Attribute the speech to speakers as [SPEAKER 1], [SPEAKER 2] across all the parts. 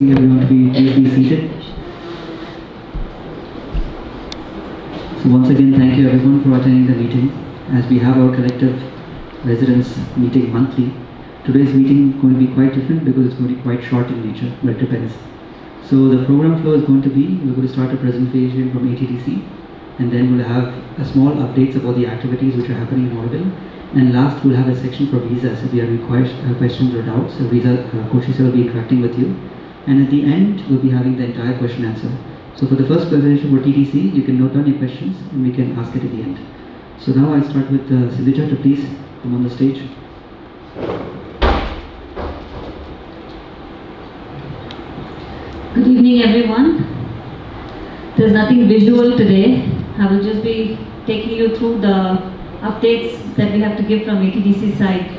[SPEAKER 1] Everyone to be seated. So once again, thank you everyone for attending the meeting. As we have our collective residents meeting monthly, today's meeting is going to be quite different because it's going to be quite short in nature, but it depends. So the program flow is going to be, we're going to start a presentation from ATDC, and then we'll have a small updates about the activities which are happening in Auroville. And last, we'll have a section for visas. If you have any questions or doubts, a visa coach will be interacting with you. And at the end, we'll be having the entire question answer. So for the first presentation for TTC, you can note down your questions and we can ask it at the end. So now I start with Sidija to please come on the stage.
[SPEAKER 2] Good evening everyone. There's nothing visual today. I will just be taking you through the updates that we have to give from ATDC side.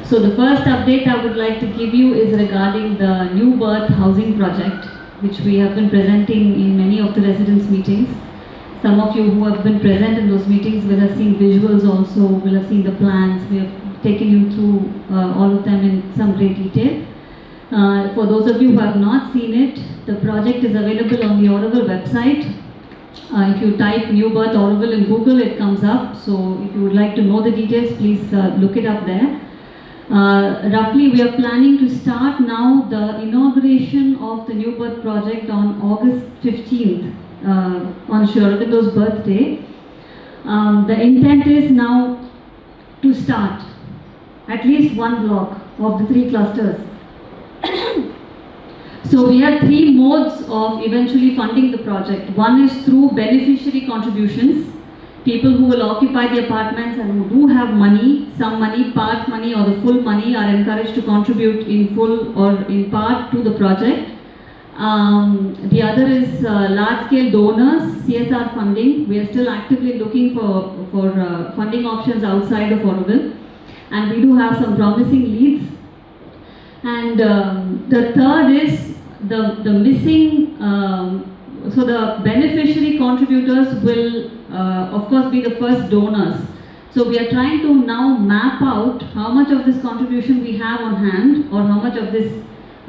[SPEAKER 2] So the first update I would like to give you is regarding the new birth housing project, which we have been presenting in many of the residents meetings. Some of you who have been present in those meetings will have seen visuals also, will have seen the plans. We have taken you through all of them in some great detail. For those of you who have not seen it, the project is available on the Auroville website. If you type new birth Auroville in Google, it comes up. So if you would like to know the details, please look it up there. Roughly, we are planning to start now the inauguration of the new birth project on August 15th, on Sri Aurobindo's birthday. The intent is now to start at least one block of the 3 clusters. So we have 3 modes of eventually funding the project. One is through beneficiary contributions. People who will occupy the apartments and who do have money, some money, part money or the full money, are encouraged to contribute in full or in part to the project. The other is large-scale donors, CSR funding. We are still actively looking for funding options outside of Auroville, and we do have some promising leads. And the third is the missing, so the beneficiary contributors will of course be the first donors. So we are trying to now map out how much of this contribution we have on hand, or how much of this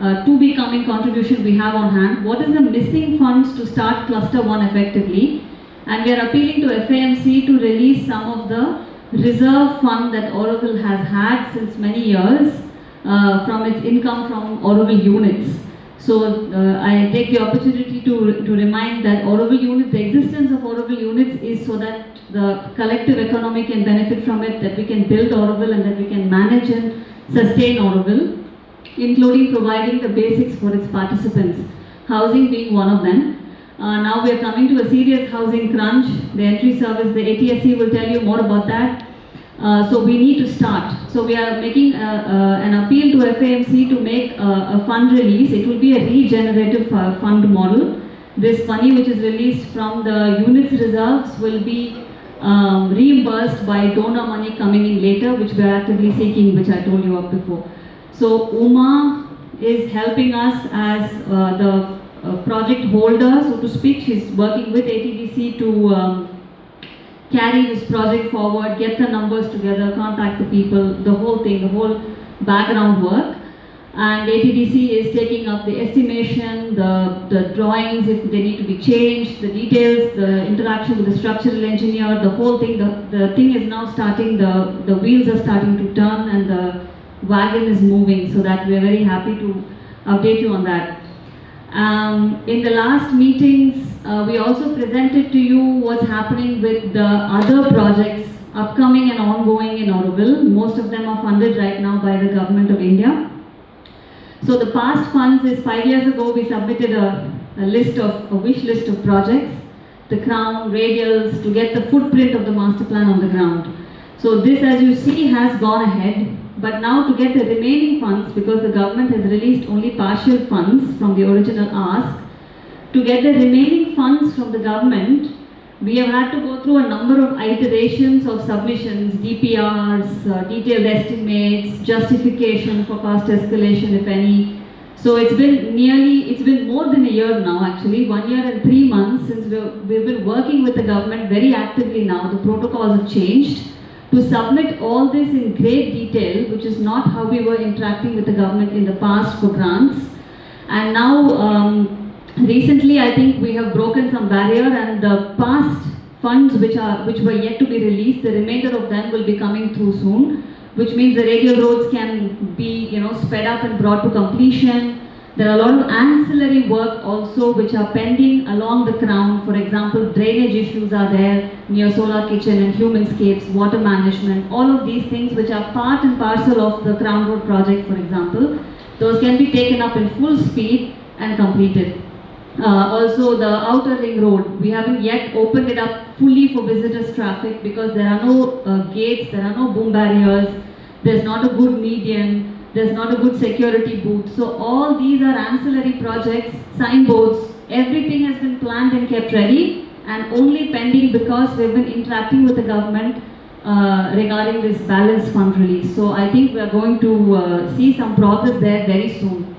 [SPEAKER 2] to be coming contribution we have on hand. What is the missing funds to start cluster 1 effectively? And we are appealing to FAMC to release some of the reserve fund that Auroville has had since many years from its income from Auroville units. So I take the opportunity to remind that Auroville units, the existence of Auroville units is so that the collective economy can benefit from it, that we can build Auroville and that we can manage and sustain Auroville, including providing the basics for its participants, housing being one of them. Now we are coming to a serious housing crunch. The entry service, the ATSC will tell you more about that. So we need to start. So we are making an appeal to FAMC to make a fund release. It will be a regenerative fund model. This money which is released from the units reserves will be reimbursed by donor money coming in later, which we are actively seeking, which I told you of before. So Uma is helping us as the project holder, so to speak. She's working with ATDC to carry this project forward, get the numbers together, contact the people, the whole thing, the whole background work. And ATDC is taking up the estimation, the drawings, if they need to be changed, the details, the interaction with the structural engineer, the whole thing. The thing is now starting, the wheels are starting to turn and the wagon is moving, so that we are very happy to update you on that. In the last meetings, we also presented to you what's happening with the other projects upcoming and ongoing in Auroville. Most of them are funded right now by the Government of India. So the past funds is 5 years ago we submitted a wish list of projects, the crown, radials, to get the footprint of the master plan on the ground. So this, as you see, has gone ahead. But now to get the remaining funds, because the government has released only partial funds from the original ask, to get the remaining funds from the government, we have had to go through a number of iterations of submissions, DPRs, detailed estimates, justification for cost escalation, if any. So it's been more than a year now actually, 1 year and 3 months since we've been working with the government very actively now. The protocols have changed to submit all this in great detail, which is not how we were interacting with the government in the past for grants. And now, recently, I think we have broken some barrier, and the past funds which were yet to be released, the remainder of them will be coming through soon, which means the radial roads can be, sped up and brought to completion. There are a lot of ancillary work also which are pending along the crown. For example, drainage issues are there near Solar Kitchen and Humanscapes, water management, all of these things which are part and parcel of the Crown Road project, for example. Those can be taken up in full speed and completed. Also the outer ring road, we haven't yet opened it up fully for visitors traffic because there are no gates, there are no boom barriers, there's not a good median, there's not a good security booth. So all these are ancillary projects, signboards, everything has been planned and kept ready and only pending because we've been interacting with the government regarding this balance fund release. So I think we are going to see some progress there very soon.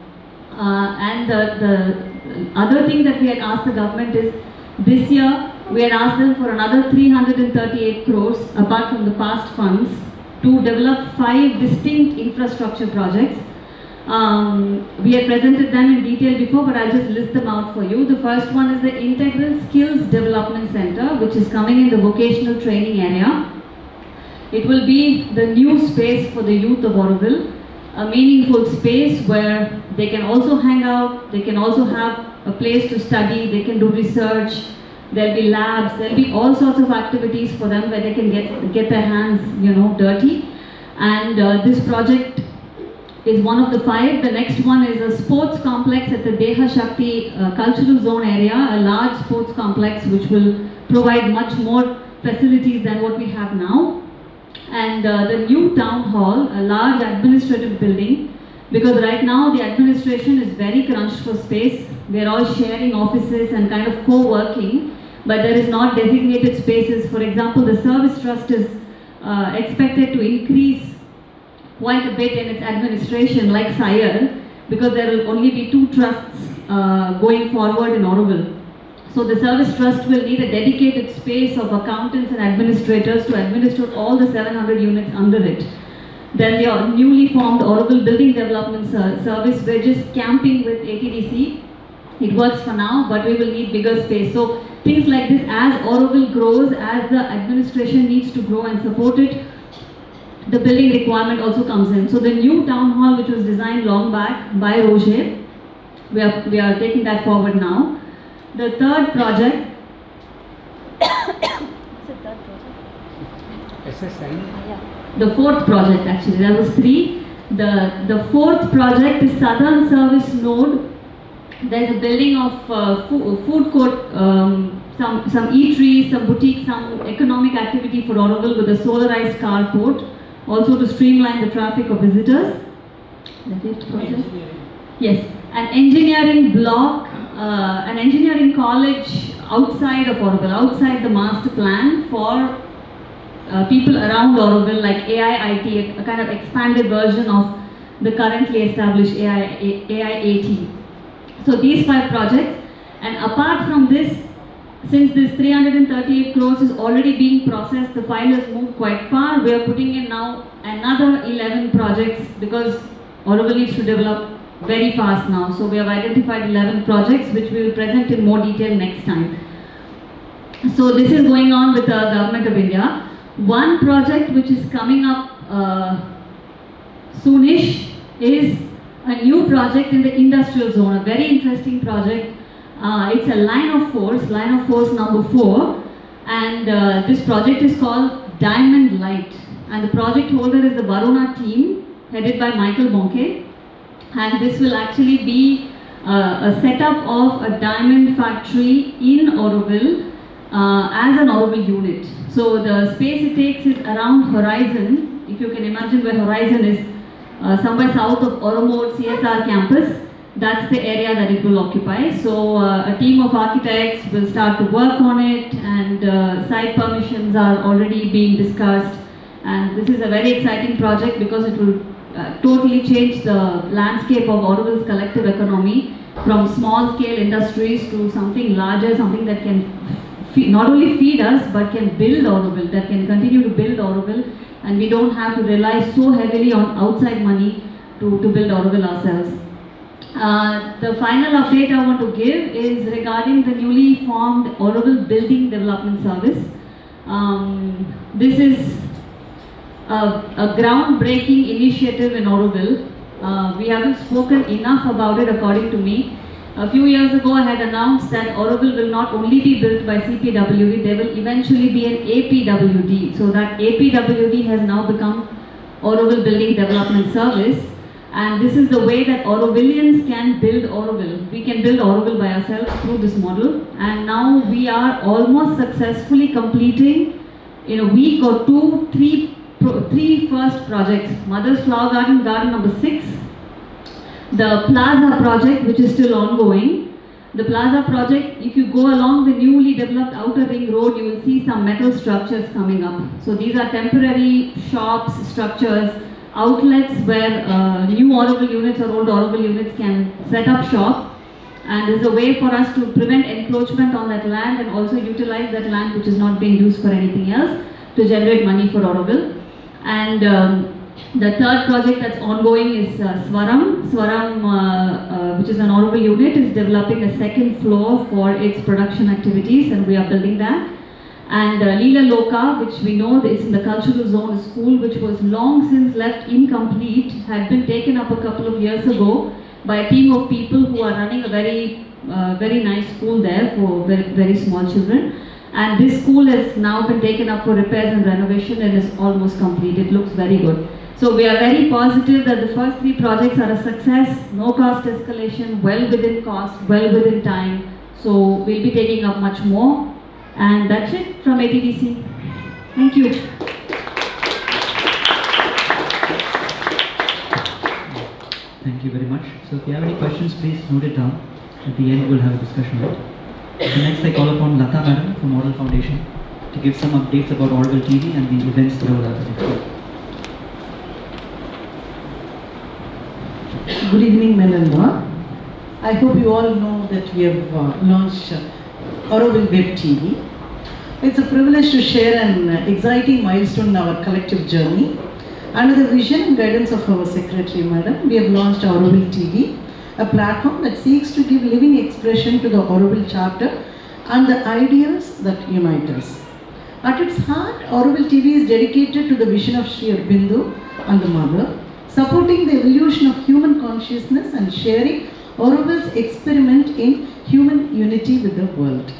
[SPEAKER 2] And the other thing that we had asked the government is, this year we had asked them for another 338 crores apart from the past funds to develop 5 distinct infrastructure projects. We had presented them in detail before, but I'll just list them out for you. The first one is the Integral Skills Development Center, which is coming in the vocational training area. It will be the new space for the youth of Auroville, a meaningful space where they can also hang out, they can also have a place to study, they can do research, there'll be labs, there'll be all sorts of activities for them where they can get their hands, dirty. And this project is one of the 5. The next one is a sports complex at the Deha Shakti cultural zone area, a large sports complex which will provide much more facilities than what we have now. And the new town hall, a large administrative building, because right now the administration is very crunched for space. We are all sharing offices and kind of co-working, but there is not designated spaces. For example, the service trust is expected to increase quite a bit in its administration, like Sire, because there will only be 2 trusts going forward in Auroville. So the service trust will need a dedicated space of accountants and administrators to administer all the 700 units under it. Then the newly formed Auroville Building Development Service, we're just camping with ATDC. It works for now, but we will need bigger space. So things like this, as Auroville grows, as the administration needs to grow and support it, the building requirement also comes in. So the new town hall, which was designed long back by Roger, we are taking that forward now. The third project. What's the third project?
[SPEAKER 3] SSN.
[SPEAKER 2] Yeah. The fourth project actually. There was 3. The fourth project is Southern Service Node. There's a building of food court, some eateries, some boutiques, some economic activity for Auroville with a solarized carport, also to streamline the traffic of visitors. The fifth project. Yes, an engineering block. An engineering college outside of Auroville, outside the master plan for people around Auroville, like AIIT, a kind of expanded version of the currently established AIAT. So these 5 projects, and apart from this, since this 338 crores is already being processed, the file has moved quite far. We are putting in now another 11 projects because Auroville needs to develop very fast now. So we have identified 11 projects which we will present in more detail next time. So this is going on with the Government of India. One project which is coming up soonish is a new project in the industrial zone, a very interesting project. It's a line of force number 4, and this project is called Diamond Light, and the project holder is the Varuna team headed by Michael Bonke. And this will actually be a setup of a diamond factory in Auroville as an Auroville unit. So the space it takes is around Horizon. If you can imagine where Horizon is, somewhere south of Oromode CSR campus, that's the area that it will occupy. So a team of architects will start to work on it, and site permissions are already being discussed. And this is a very exciting project because it will totally change the landscape of Auroville's collective economy from small scale industries to something larger, something that can not only feed us but can build Auroville, that can continue to build Auroville, and we don't have to rely so heavily on outside money to build Auroville ourselves. The final update I want to give is regarding the newly formed Auroville Building Development Service. This is a groundbreaking initiative in Auroville. We haven't spoken enough about it according to me. A few years ago I had announced that Auroville will not only be built by CPWD, there will eventually be an APWD. So that APWD has now become Auroville Building Development Service. And this is the way that Aurovillians can build Auroville. We can build Auroville by ourselves through this model. And now we are almost successfully completing in a week or two, three first projects. Mother's Flower Garden, Garden number 6. The Plaza project, which is still ongoing. The Plaza project, if you go along the newly developed outer ring road, you will see some metal structures coming up. So these are temporary shops, structures, outlets where new Auroville units or old Auroville units can set up shop, and is a way for us to prevent encroachment on that land and also utilize that land which is not being used for anything else to generate money for Auroville. And the third project that's ongoing is Swaram. Swaram, which is an Auroville unit, is developing a second floor for its production activities, and we are building that. And Leela Loka, which we know is in the cultural zone, a school which was long since left incomplete, had been taken up a couple of years ago by a team of people who are running a very nice school there for very small children. And this school has now been taken up for repairs and renovation and is almost complete. It looks very good. So we are very positive that the first 3 projects are a success, no cost escalation, well within cost, well within time. So we'll be taking up much more. And that's it from ATDC. Thank you.
[SPEAKER 1] Thank you very much. So if you have any questions, please note it down. At the end, we'll have a discussion on it. So next, I call upon Lata Madam from Model Foundation to give some updates about Auroville TV and the events that will happen next week.
[SPEAKER 3] Good evening, men and women. I hope you all know that we have launched Auroville Web TV. It's a privilege to share an exciting milestone in our collective journey. Under the vision and guidance of our Secretary Madam, we have launched Auroville TV, a platform that seeks to give living expression to the Auroville Charter and the ideals that unite us. At its heart, Auroville TV is dedicated to the vision of Sri Aurobindo and the Mother, supporting the evolution of human consciousness and sharing Auroville's experiment in human unity with the world.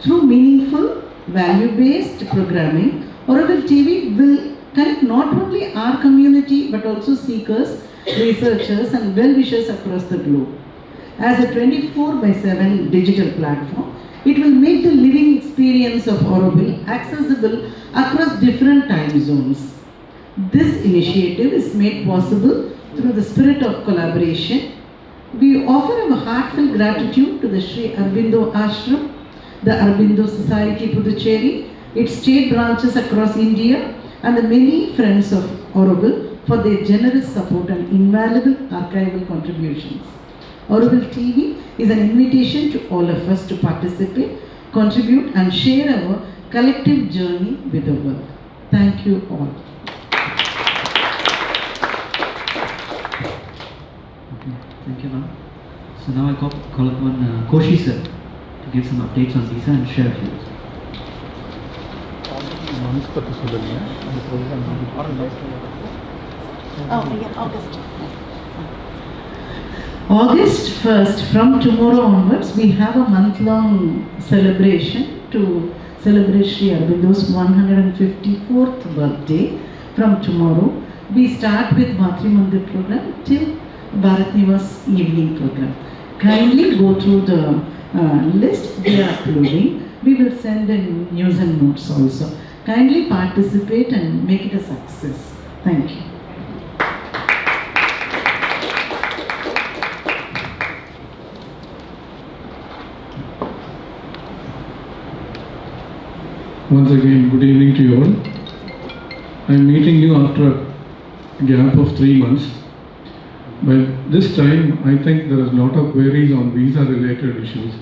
[SPEAKER 3] Through meaningful, value-based programming, Auroville TV will connect not only our community but also seekers, researchers and well-wishers across the globe. As a 24/7 digital platform, it will make the living experience of Auroville accessible across different time zones. This initiative is made possible through the spirit of collaboration. We offer our heartfelt gratitude to the Sri Aurobindo Ashram, the Aurobindo Society Puducherry, its state branches across India, and the many friends of Auroville for their generous support and invaluable archival contributions. Auroville TV is an invitation to all of us to participate, contribute and share our collective journey with the world. Thank you all.
[SPEAKER 1] Okay, thank you, ma'am. So now I call upon Koshi sir to give some updates on visa and share views.
[SPEAKER 3] August 1st, from tomorrow onwards, we have a month-long celebration to celebrate Sri Aurobindo's 154th birthday. From tomorrow, we start with Matri Mandir program till Bharat Nivas evening program. Kindly go through the list we are uploading. We will send in news and notes also. Kindly participate and make it a success. Thank you.
[SPEAKER 4] Once again, good evening to you all. I am meeting you after a gap of 3 months. But this time, I think there is a lot of queries on visa-related issues.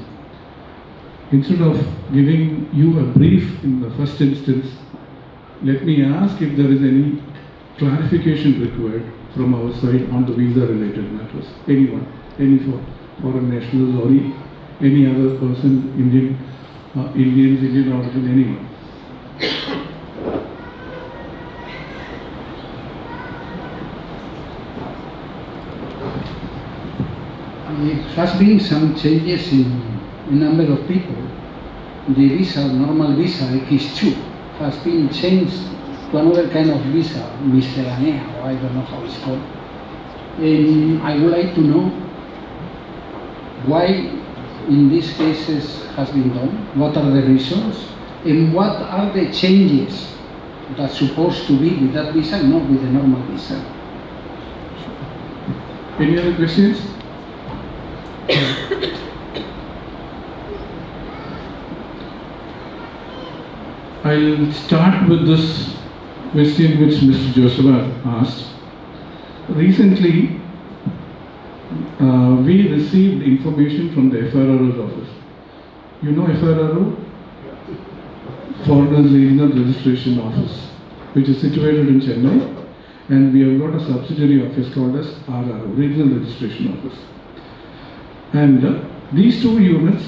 [SPEAKER 4] Instead of giving you a brief in the first instance, let me ask if there is any clarification required from our side on the visa-related matters. Anyone? any foreign nationals or any other person, Indians, Indian origin, anyone.
[SPEAKER 5] There has been some changes in number of people. The visa, normal visa, X2, has been changed to another kind of visa, miscellanea, or I don't know how it's called. I would like to know why in these cases has been done, what are the reasons, and what are the changes that's supposed to be with that visa, not with the normal visa.
[SPEAKER 4] Any other questions? I'll start with this question which Mr. Joseph asked. Recently, we received information from the FRRO's office. You know FRRO? Foreigners Regional Registration Office, which is situated in Chennai, and we have got a subsidiary office called as RRO, Regional Registration Office. And these two units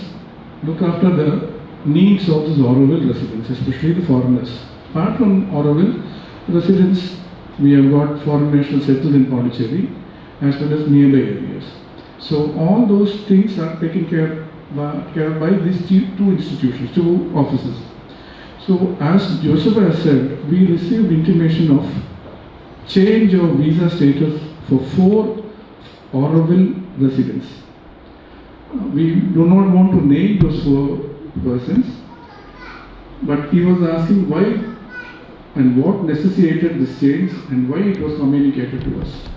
[SPEAKER 4] look after the needs of the Auroville residents, especially the foreigners. Apart from Auroville residents, we have got foreign nationals settled in Pondicherry as well as nearby areas. So all those things are taken care by these two institutions, two offices. So as Joseph has said, we received intimation of change of visa status for 4 Auroville residents. We do not want to name those 4 persons, but he was asking why and what necessitated this change and why it was communicated to us.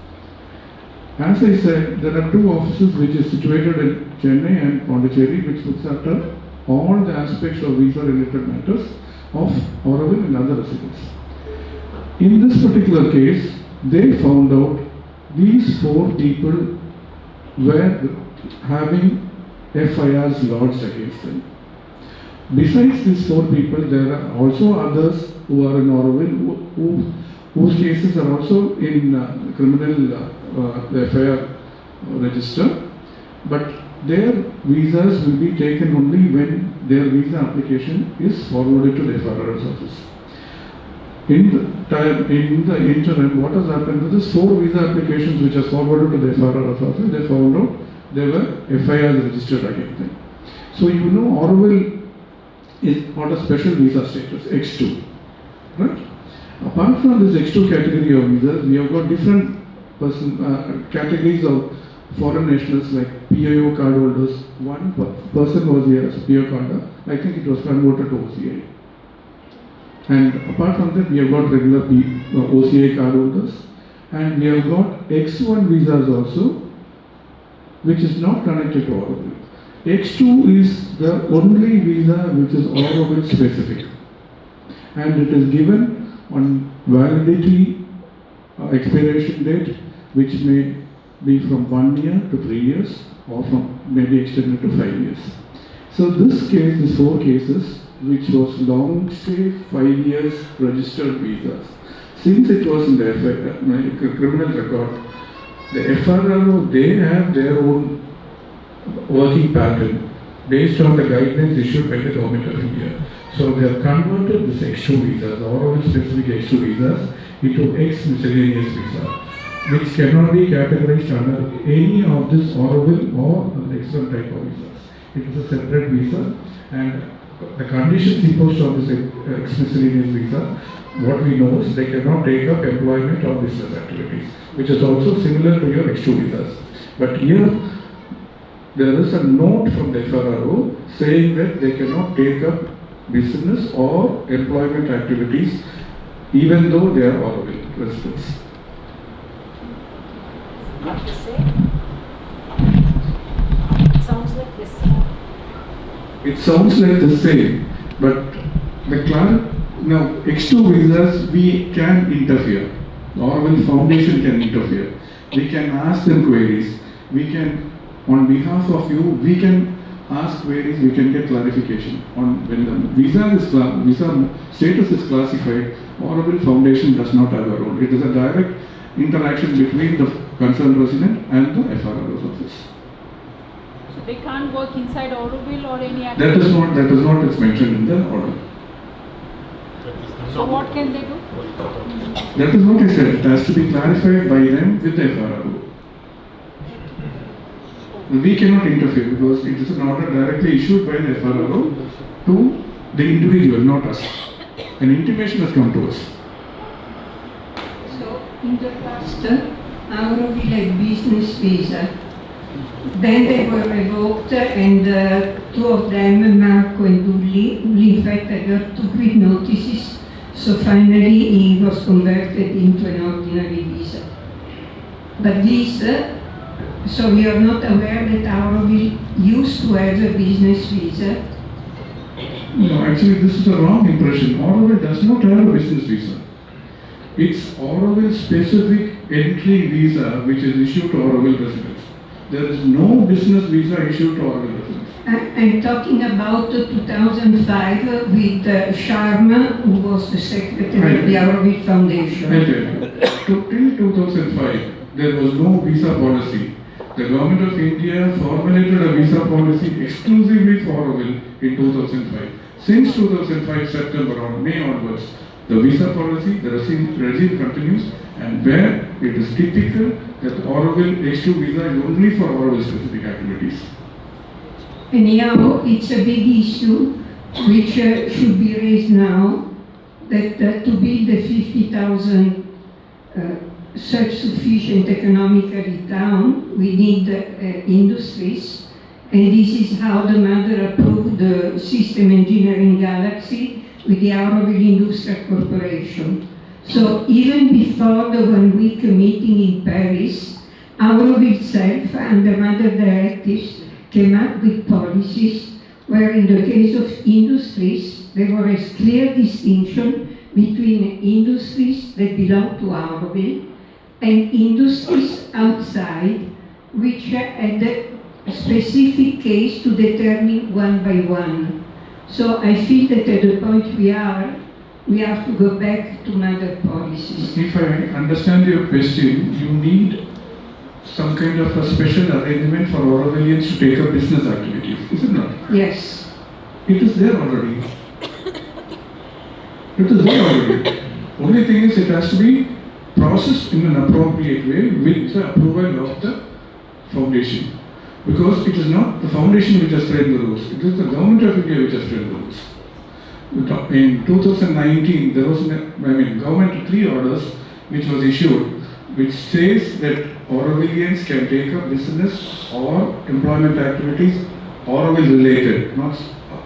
[SPEAKER 4] As I said, there are 2 offices which is situated in Chennai and Pondicherry, which looks after all the aspects of visa related matters of Auroville and other residents. In this particular case, they found out these 4 people were having FIRs lodged against them. Besides these 4 people, there are also others who are in Auroville whose cases are also in criminal the FIR register, but their visas will be taken only when their visa application is forwarded to the FRR's office. In the interim, what has happened with these 4 visa applications which are forwarded to the FRR's office, they found out there were FIRs registered against them. So you know Auroville is got a special visa status, X2, right? Apart from this X2 category of visas, we have got different categories of foreign nationals like PIO card holders. One person was here as a PIO card, I think it was converted to OCI. And apart from that, we have got regular OCI card holders, and we have got X1 visas also, which is not connected to Auroville. X2 is the only visa which is Auroville specific, and it is given on validity expiration date, which may be from 1 year to 3 years, or from maybe extended to 5 years. So this case, these 4 cases, which was long stay 5 years registered visas, since it was in the criminal record, the FRRO, they have their own working pattern based on the guidelines issued by the Government of India. So they have converted this X2 visas, Auroville specific X2 visas, into X miscellaneous visa, which cannot be categorized under any of this Auroville or the X1 type of visas. It is a separate visa, and the conditions imposed on this X miscellaneous visa, what we know is they cannot take up employment or business activities, which is also similar to your X2 visas. But here, there is a note from the FRRO saying that they cannot take up business or employment activities even though they are Auroville residents.
[SPEAKER 6] Not the same. It sounds like the same.
[SPEAKER 4] It sounds like the same, but now X2 visas we can interfere. Auroville Foundation can interfere. We can ask them queries. We can, on behalf of you, we can ask queries. We can get clarification on when the visa status is classified. Auroville Foundation does not have a role. It is a direct interaction between the concerned resident and the FRRO's office.
[SPEAKER 6] They can't work inside Auroville or any other.
[SPEAKER 4] That is not is mentioned in the order.
[SPEAKER 6] So what can they do?
[SPEAKER 4] That is what I said. It has to be clarified by them with the FRRO. We cannot interfere because it is an order directly issued by the FRRO to the individual, not us. An intimation has come to us.
[SPEAKER 7] So, in the past, Auroville had business visa. Then they were revoked, and two of them, Marco and Dulli, in fact, I got 2 quick notices. So finally, he was converted into an ordinary visa. But this, so we are not aware that Auroville used to have a business visa.
[SPEAKER 4] No, actually, this is a wrong impression. Auroville does not have a business visa. It's Auroville specific entry visa which is issued to Auroville residents. There is no business visa issued to Auroville residents.
[SPEAKER 7] I'm talking about 2005 with Sharma, who was the secretary of the Auroville Foundation.
[SPEAKER 4] I tell you, till 2005, there was no visa policy. The government of India formulated a visa policy exclusively for Auroville in 2005. Since 2005 September or May onwards, the visa policy, the regime continues, and where it is typical that Auroville H2 visa is only for Auroville specific activities.
[SPEAKER 7] Anyhow, it's a big issue which should be raised now, that to build a 50,000 self-sufficient economically town, we need industries, and this is how the mother approved the system engineering galaxy with the Auroville Industrial Corporation. So even before the 1 week meeting in Paris, Auroville itself, under mother directives, came up with policies where in the case of industries, there was a clear distinction between industries that belong to Auroville and industries outside, which had a specific case to determine one by one. So I feel that at the point we have to go back to mother policies.
[SPEAKER 4] If I understand your question, you need some kind of a special arrangement for Aurovillians to take up business activities, is it not?
[SPEAKER 7] Yes.
[SPEAKER 4] It is there already. It is there already. Only thing is it has to be processed in an appropriate way with the approval of the foundation. Because it is not the foundation which has framed the rules, it is the government of India which has framed the rules. In 2019, there was, government 3 orders which was issued, which says that Aurovillians can take up business or employment activities Auroville related, not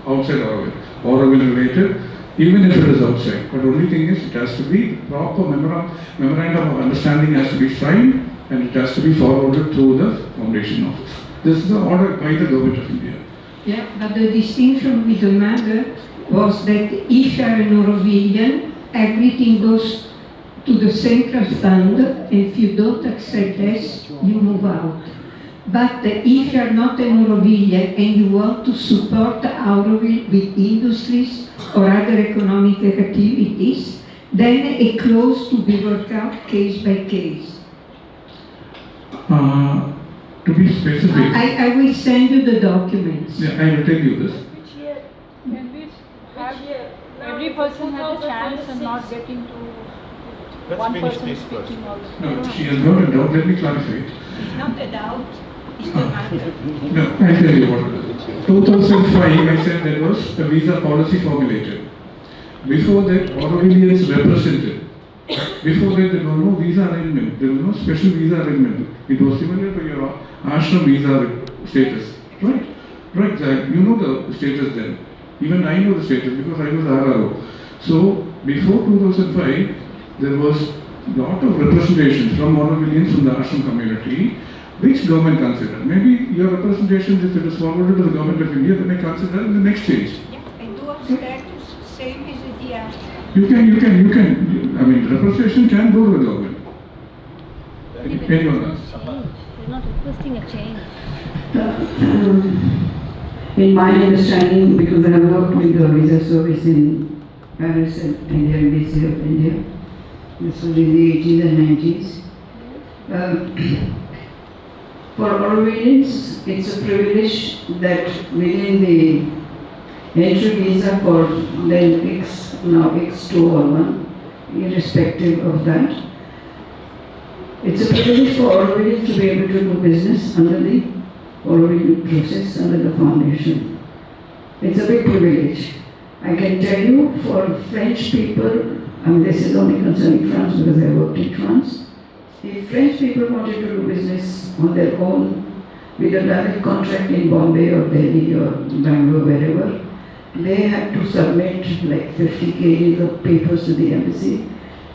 [SPEAKER 4] outside Auroville, Auroville related, even if it is outside. But only thing is, it has to be proper memorandum of understanding has to be signed, and it has to be forwarded through the foundation office. This is the order by the government of India.
[SPEAKER 7] Yeah, but the distinction with the mother was that if you are an Aurovillian, everything goes to the central fund, and if you don't accept this, you move out. But if you are not an Aurovillian and you want to support Auroville with industries or other economic activities, then a clause to be worked out case by case.
[SPEAKER 4] To be specific,
[SPEAKER 7] I will send you the documents.
[SPEAKER 4] yeah, I will tell you this.
[SPEAKER 6] Which year can we have every person has a chance and not get into one person speaking also?
[SPEAKER 4] No, she has got a doubt. Let me clarify it.
[SPEAKER 8] Not a doubt, it's the matter.
[SPEAKER 4] No, I'll tell you what. 2005, I said there was a visa policy formulated. Before that, Aurovillians represented. Before that, there was no visa arrangement. There was no special visa arrangement. It was similar to your ashram visa status. Right? Right, Zach. You know the status then. Even I know the status because I was RRO. So, before 2005, there was a lot of representation from Aurovillians from the ashram community, which government considered. Maybe your representation, if it is forwarded to the government of India, they may consider in the next stage.
[SPEAKER 8] Yeah, I do understand, same as the ashram.
[SPEAKER 4] You can. Representation can go to the government. Anyone else?
[SPEAKER 6] We're not requesting a change.
[SPEAKER 9] In my understanding, because I have worked with the visa service in Paris and India, Embassy of India, this was in the 80s and 90s. For Aurovillians, it's a privilege that within the entry visa for then X, now X2 or 1, irrespective of that, it's a privilege for Aurovillians to be able to do business under the Auroville process, under the foundation. It's a big privilege. I can tell you, for French people, this is only concerning France because I worked in France. If French people wanted to do business on their own with a direct contract in Bombay or Delhi or Bangalore, wherever, they had to submit like 50 kgs of papers to the embassy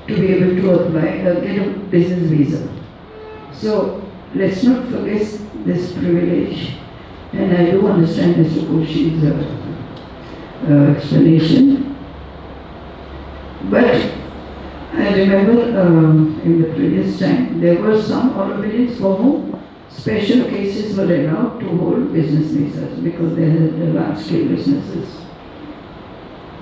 [SPEAKER 9] to be able to apply, get a business visa. So let's not forget this privilege. And I do understand Mr. Koshi's explanation. But I remember in the previous time, there were some Automobiles for whom special cases were allowed to hold business visas because they had large-scale businesses.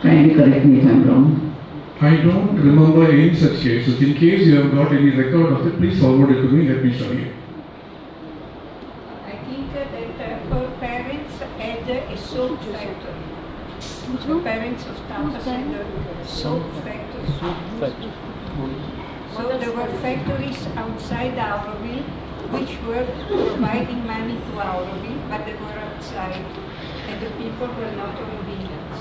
[SPEAKER 9] Kindly correct me if I'm wrong.
[SPEAKER 4] I don't remember any such cases. In case you have got any record of it, please forward it to me, let me study it.
[SPEAKER 8] I think that her parents had a soap factory. The parents of Tapas had a soap factory. So there were factories outside Auroville which were providing money to Auroville, but they were outside, and the people were not Aurovillans.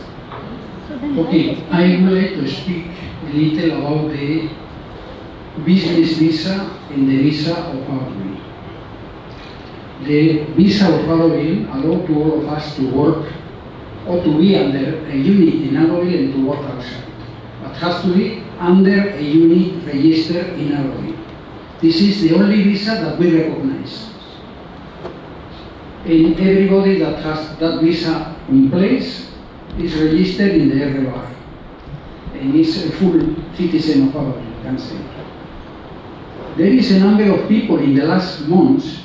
[SPEAKER 5] Okay, I would like to speak a little about the business visa and the visa of Auroville. The visa of Auroville allows to all of us to work or to be under a unit in Auroville and to work outside. But has to be under a unit registered in Auroville. This is the only visa that we recognize. And everybody that has that visa in place is registered in the RBI and is a full citizen of Auroville, I can say. There is a number of people in the last months,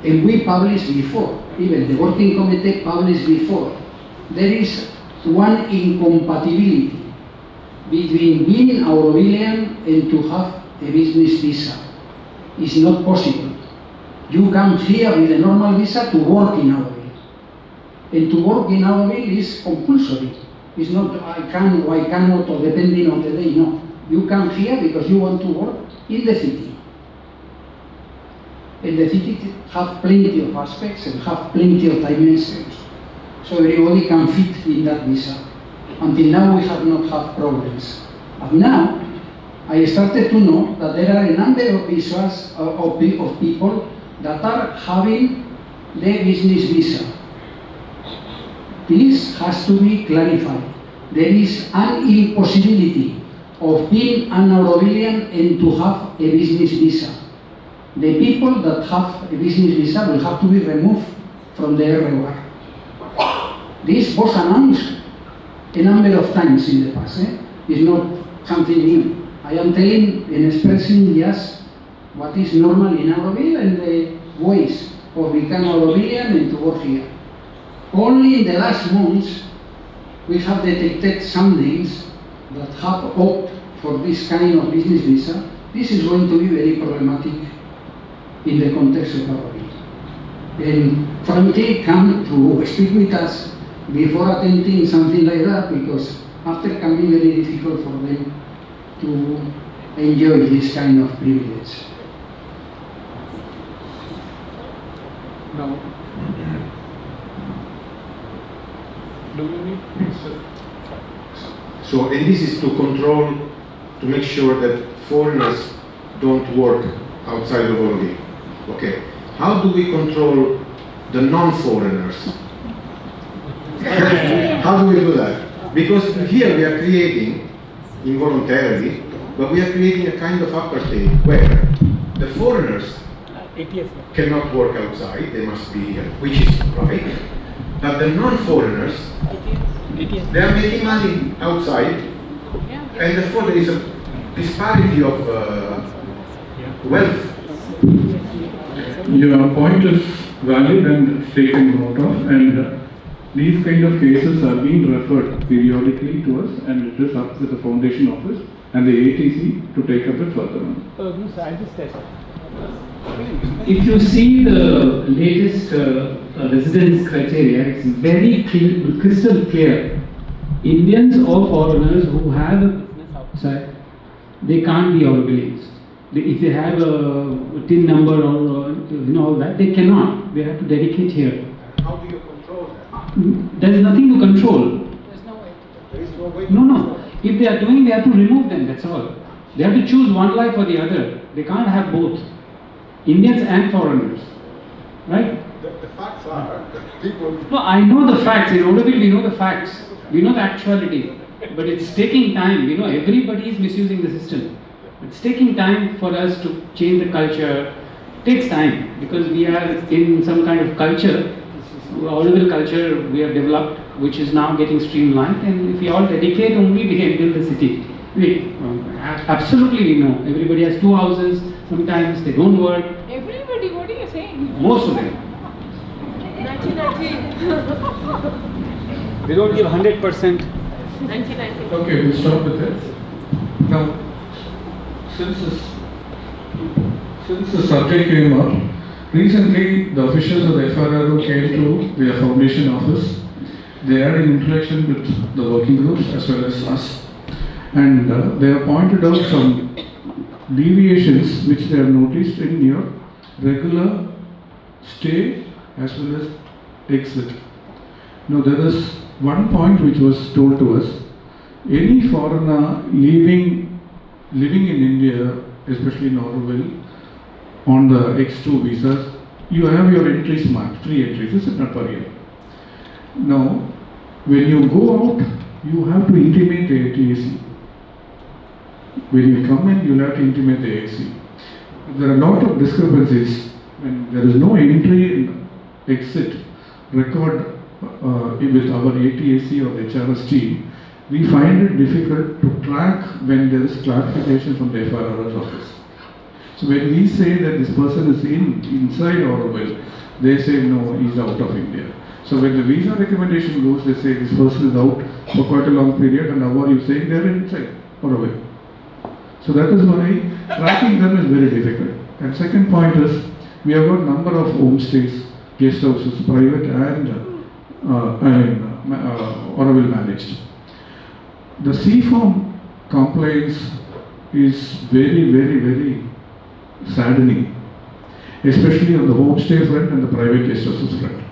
[SPEAKER 5] and we published before, even the working committee published before, there is one incompatibility between being Aurovillian and to have a business visa. It's not possible. You come here with a normal visa to work in Auroville. And to work in Auroville is compulsory. It's not I can or I cannot or depending on the day, no. You come here because you want to work in the city. And the city have plenty of aspects and have plenty of dimensions. So everybody can fit in that visa. Until now we have not had problems. But now I started to know that there are a number of visas of people that are having the business visa. This has to be clarified. There is an impossibility of being an Aurovillian and to have a business visa. The people that have a business visa will have to be removed from the RBI. This was announced a number of times in the past. It's not something new. I am telling and expressing just what is normal in Auroville and the ways of becoming Aurovillian and to work here. Only in the last months we have detected some names that have opted for this kind of business visa. This is going to be very problematic in the context of Auroville. And frankly, come to speak with us before attempting something like that, because after it can be very difficult for them to enjoy this kind of privilege.
[SPEAKER 10] Now, do you need
[SPEAKER 11] So, and this is to control, to make sure that foreigners don't work outside of Auroville. Okay. How do we control the non-foreigners? How do we do that? Because here we are creating, involuntarily, but we are creating a kind of apartheid where the foreigners cannot work outside, they must be here, which is right. But the non-foreigners, they are making money outside, and therefore there is a disparity of wealth.
[SPEAKER 4] Your point is valid and taken note of, and these kind of cases are being referred periodically to us, and it is up to the Foundation Office and the ATC to take up it further on.
[SPEAKER 10] Miss, I just
[SPEAKER 12] If you see the latest residence criteria, it's very crystal clear. Indians or foreigners who have a business outside, they can't be Aurovillians. If they have a TIN number or all that, they cannot. They have to dedicate here.
[SPEAKER 11] How do you control that?
[SPEAKER 12] There is nothing to control.
[SPEAKER 11] There is no way.
[SPEAKER 12] No. If they are doing, they have to remove them. That's all. They have to choose one life or the other. They can't have both. Indians and foreigners, right?
[SPEAKER 11] The facts are that people.
[SPEAKER 12] No, I know the facts. In Auroville, we know the facts. We know the actuality. But it's taking time. Everybody is misusing the system. It's taking time for us to change the culture. It takes time because we are in some kind of culture, Auroville culture we have developed, which is now getting streamlined. And if we all dedicate, only we can build the city. Absolutely, we know. Everybody has 2 houses. Sometimes they don't work.
[SPEAKER 6] Everybody, what are you saying?
[SPEAKER 12] Most of them.
[SPEAKER 6] 1990.
[SPEAKER 12] They don't give 100%.
[SPEAKER 6] 1990.
[SPEAKER 4] Okay, we'll stop with this. Now, since the subject came up, recently the officials of the FRRO came to their foundation office. They had an interaction with the working groups as well as us, and they have pointed out some deviations which they have noticed in your regular stay as well as exit. Now there is one point which was told to us: any foreigner living in India, especially in Auroville, on the X2 visas, you have your entries marked, 3 entries, is it not per year? Now, when you go out, you have to intimate the ATAC. When you come in, you have to intimate the AAC. There are a lot of discrepancies when there is no entry and exit record with our ATAC or HRS team. We find it difficult to track when there is clarification from the FRR's office. So when we say that this person is inside Auroville, they say no, he's out of India. So when the visa recommendation goes, they say this person is out for quite a long period, and now what are you saying? They are inside Auroville. So that is why tracking them is very difficult. And second point is, we have got number of homestays, guest houses, private and Auroville managed. The C-form compliance is very, very, very saddening, especially on the homestay front and the private guest houses front.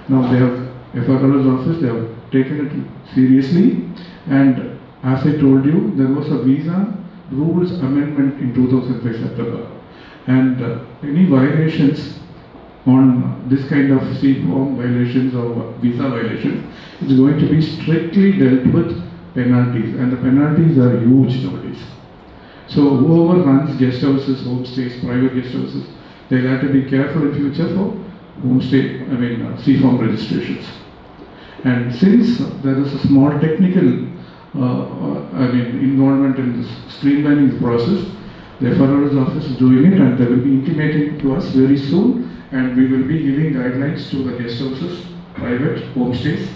[SPEAKER 4] Now they have FRR's office, they have taken it seriously, and as I told you, there was a visa rules amendment in 2005 September, and any violations on this kind of C-form violations or visa violations is going to be strictly dealt with penalties, and the penalties are huge nowadays. So whoever runs guest houses, homestays, private guest houses, they'll have to be careful in future for homestay, C-form registrations. And since there is a small technical involvement in this streamlining process, the FRR's office is doing it, and they will be intimating to us very soon, and we will be giving guidelines to the guest houses, private homestays,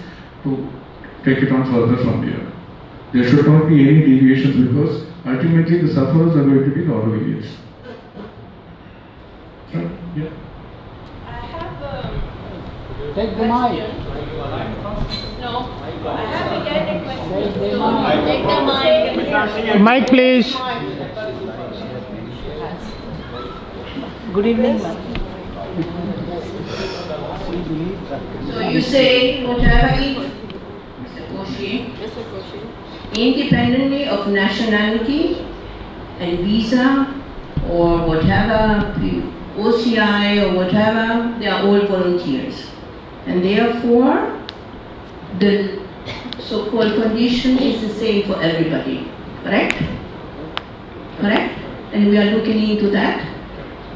[SPEAKER 4] to take it on further from here. There should not be any deviations because ultimately the sufferers are going to be the Aurovillians. Yeah.
[SPEAKER 8] I have a
[SPEAKER 5] Take the mic.
[SPEAKER 8] No, I have again a question. Take the mic.
[SPEAKER 6] Mic, please.
[SPEAKER 3] Good evening, ma'am.
[SPEAKER 13] So you say whatever is independently of nationality and visa or whatever, OCI or whatever, they are all volunteers. And therefore, the so-called condition is the same for everybody, correct? Correct? And we are looking into that.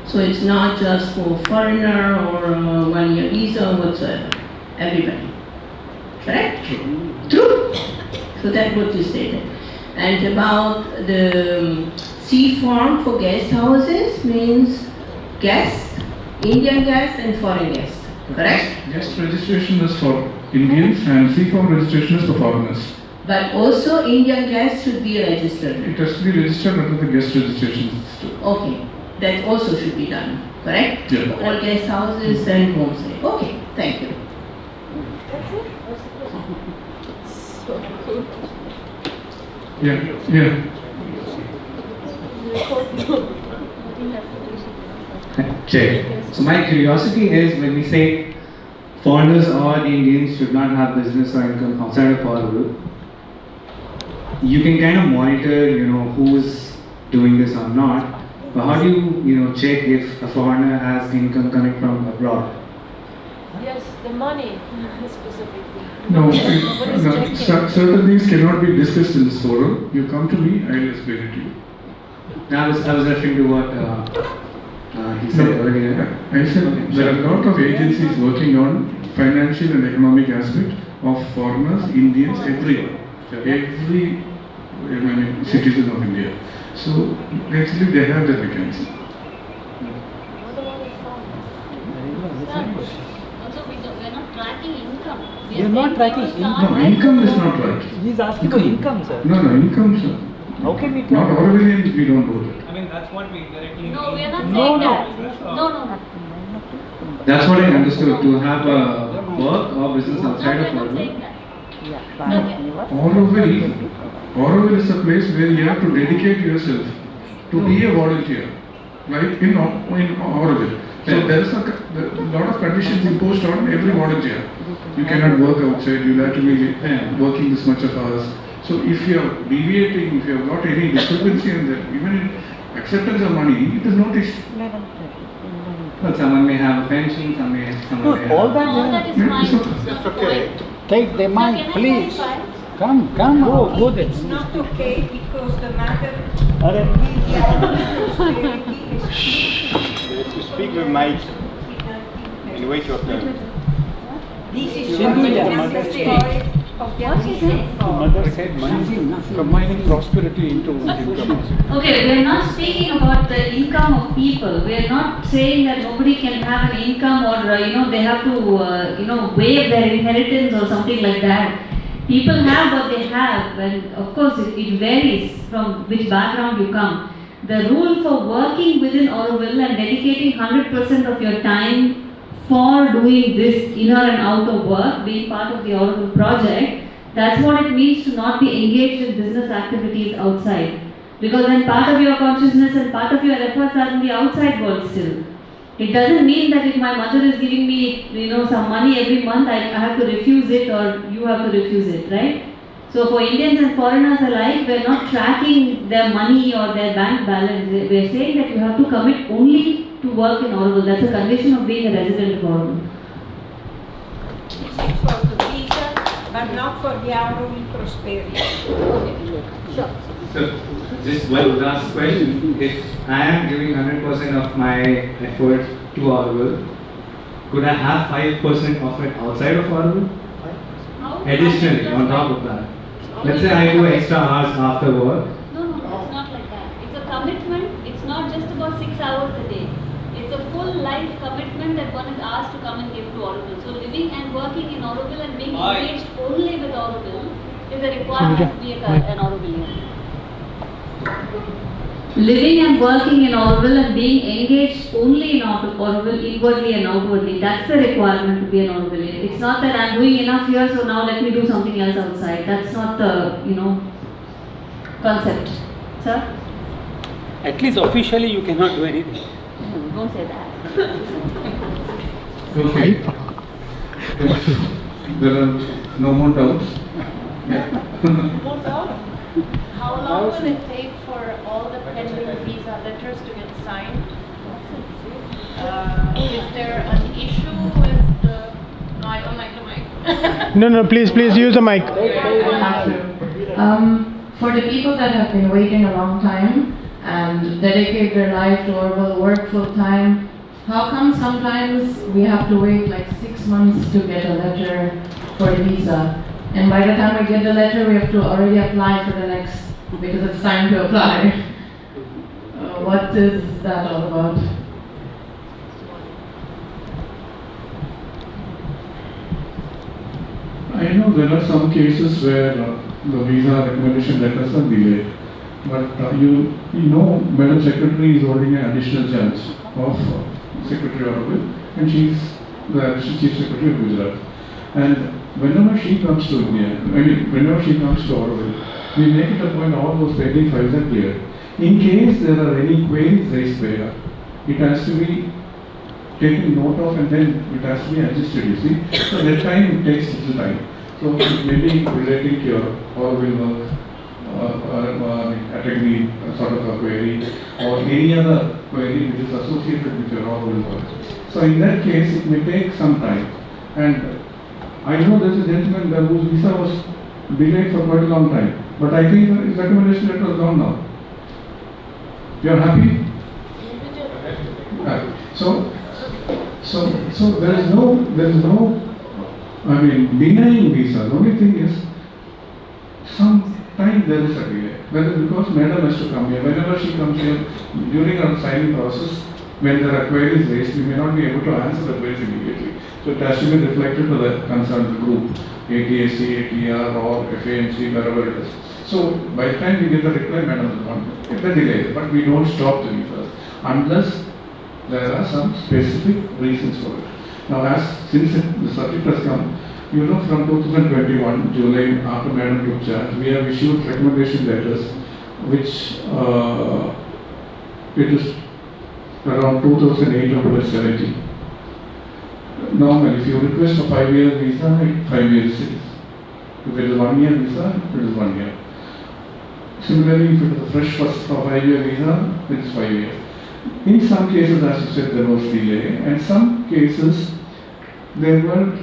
[SPEAKER 13] So it's not just for foreigner or 1 year visa or whatsoever, everybody. Correct? True? So that's what you stated. And about the C form for guest houses means guests, Indian guests and foreign guests. Correct?
[SPEAKER 4] Guest registration is for Indians and C-form registration is for foreigners.
[SPEAKER 13] But also Indian guests should be registered.
[SPEAKER 4] It has to be registered under the guest registration system.
[SPEAKER 13] Okay. that also should be done, correct?
[SPEAKER 4] Yeah.
[SPEAKER 13] All guest houses and homestay. Okay, thank you.
[SPEAKER 4] Yeah.
[SPEAKER 14] Chair. So my curiosity is, when we say foreigners or the Indians should not have business or income outside of Auroville, you can kind of monitor, who's doing this or not. But how do you, check if a foreigner has income coming from abroad?
[SPEAKER 15] Yes, the money specifically.
[SPEAKER 4] No,
[SPEAKER 15] Nobody's checking.
[SPEAKER 4] certain things cannot be discussed in this forum. You come to me, I will explain it to you.
[SPEAKER 14] I was referring to what he said earlier.
[SPEAKER 4] I said there are a lot of agencies working on financial and economic aspect of foreigners, Indians, everyone. Every citizen of India. So actually they have that mechanism.
[SPEAKER 2] Also, we're not tracking income.
[SPEAKER 16] We are not tracking income.
[SPEAKER 4] No, income is not right.
[SPEAKER 16] He is asking for income, sir.
[SPEAKER 4] No, income, sir.
[SPEAKER 16] How can we
[SPEAKER 4] Not Aurovillians, we don't do that.
[SPEAKER 10] I mean, that's what we directly.
[SPEAKER 2] No, we are not
[SPEAKER 16] No,
[SPEAKER 2] saying
[SPEAKER 16] no.
[SPEAKER 2] that. No.
[SPEAKER 14] That's what I understood, to have a work or business outside of
[SPEAKER 2] We are not
[SPEAKER 14] Auroville.
[SPEAKER 2] saying that.
[SPEAKER 4] Auroville is a place where you have to dedicate yourself to be a volunteer, right? In Auroville. So there is a lot of conditions imposed on every volunteer. You cannot work outside, you have to be working this much of hours. So if you are deviating, if you have got any discrepancy in that, even in acceptance of money, it is noticed.
[SPEAKER 14] Well, someone may have a pension, someone may have...
[SPEAKER 16] all that.
[SPEAKER 2] All that is fine.
[SPEAKER 11] That's okay.
[SPEAKER 5] Take the mic,
[SPEAKER 2] Can I
[SPEAKER 5] please.
[SPEAKER 2] clarify?
[SPEAKER 5] Come.
[SPEAKER 16] Go there.
[SPEAKER 8] It's not okay because the matter
[SPEAKER 11] You have to speak with mic and wait your turn.
[SPEAKER 8] this is
[SPEAKER 16] Sindhu,
[SPEAKER 8] what the story of the reason for.
[SPEAKER 10] Mother said combining prosperity into income.
[SPEAKER 2] Okay, we are not speaking about the income of people. We are not saying that nobody can have an income or they have to waive their inheritance or something like that. People have what they have, and of course it varies from which background you come. The rule for working within Auroville and dedicating 100% of your time for doing this inner and outer work, being part of the Auroville project, that's what it means to not be engaged in business activities outside. Because then part of your consciousness and part of your efforts are in the outside world still. It doesn't mean that if my mother is giving me, some money every month, I have to refuse it or you have to refuse it, right? So for Indians and foreigners alike, we're not tracking their money or their bank balance. We're saying that you have to commit only to work in Auroville. That's a condition of being a resident of Auroville.
[SPEAKER 8] This is for the visa, but not for the Auroville prosperity.
[SPEAKER 2] Sure.
[SPEAKER 14] So, just one last question. If I am giving 100% of my effort to Auroville, could I have 5% of it outside of Auroville? Additionally, on top of that. Let's say I do extra hours after work.
[SPEAKER 2] No, it's not like that. It's a commitment. It's not just about 6 hours a day. It's a full life commitment that one is asked to come and give to Auroville. So living and working in Auroville and being engaged only with Auroville is a requirement to be an Aurovillian. Living and working in Auroville and being engaged only in Auroville, inwardly and outwardly, that's the requirement to be an Aurovillian. It's not that I'm doing enough here, so now let me do something else outside. That's not the, concept. Sir?
[SPEAKER 16] At least officially you cannot do anything.
[SPEAKER 2] Don't say that.
[SPEAKER 4] Okay. There are no more doubts.
[SPEAKER 15] How long will it take for all the pending visa letters to get signed? Is there an issue with the... No, I don't like the mic.
[SPEAKER 16] No, please use the mic.
[SPEAKER 17] For the people that have been waiting a long time and dedicate their life to Auroville, work full time, how come sometimes we have to wait like 6 months to get a letter for the visa? And by the time we get the letter, we have to already apply for the next, because it's time to apply. What is that all about?
[SPEAKER 4] I know there are some cases where the visa recommendation letters are delayed. But you know, Madam Secretary is holding an additional charge of Secretary Auroville, and she's the Additional Chief Secretary of Gujarat. And whenever she comes to India, whenever she comes to Auroville, we make it a point all those pending files are clear. In case there are any queries raised by her, it has to be taken note of and then it has to be adjusted, you see. So that time it takes little time. So maybe relating to your Auroville work, category sort of a query or any other query which is associated with your Auroville work. So in that case it may take some time. And I know there's a gentleman there whose visa was delayed for quite a long time. But I think his recommendation letter was gone now. You are happy? So there is no, I mean, denying visa. The only thing is, sometimes there is a delay. Whether because Madam has to come here, whenever she comes here, during our signing process, when there are queries raised, we may not be able to answer the queries immediately. So it has to be reflected to the concerned group, ATSC, ATR or FAMC, wherever it is. So by the time we get the reply, Madam will come. It's a delay, but we don't stop the visas unless there are some specific reasons for it. Now, since the subject has come, you know, from 2021, July, after Madam took charge, we have issued recommendation letters, which it is around 2,870. Normally, if you request a 5-year visa, 5 years it is. If it is 1 year visa, it is 1 year. Similarly, if it is a fresh first for 5-year visa, it is 5 years. In some cases, as you said, there was delay, and some cases there were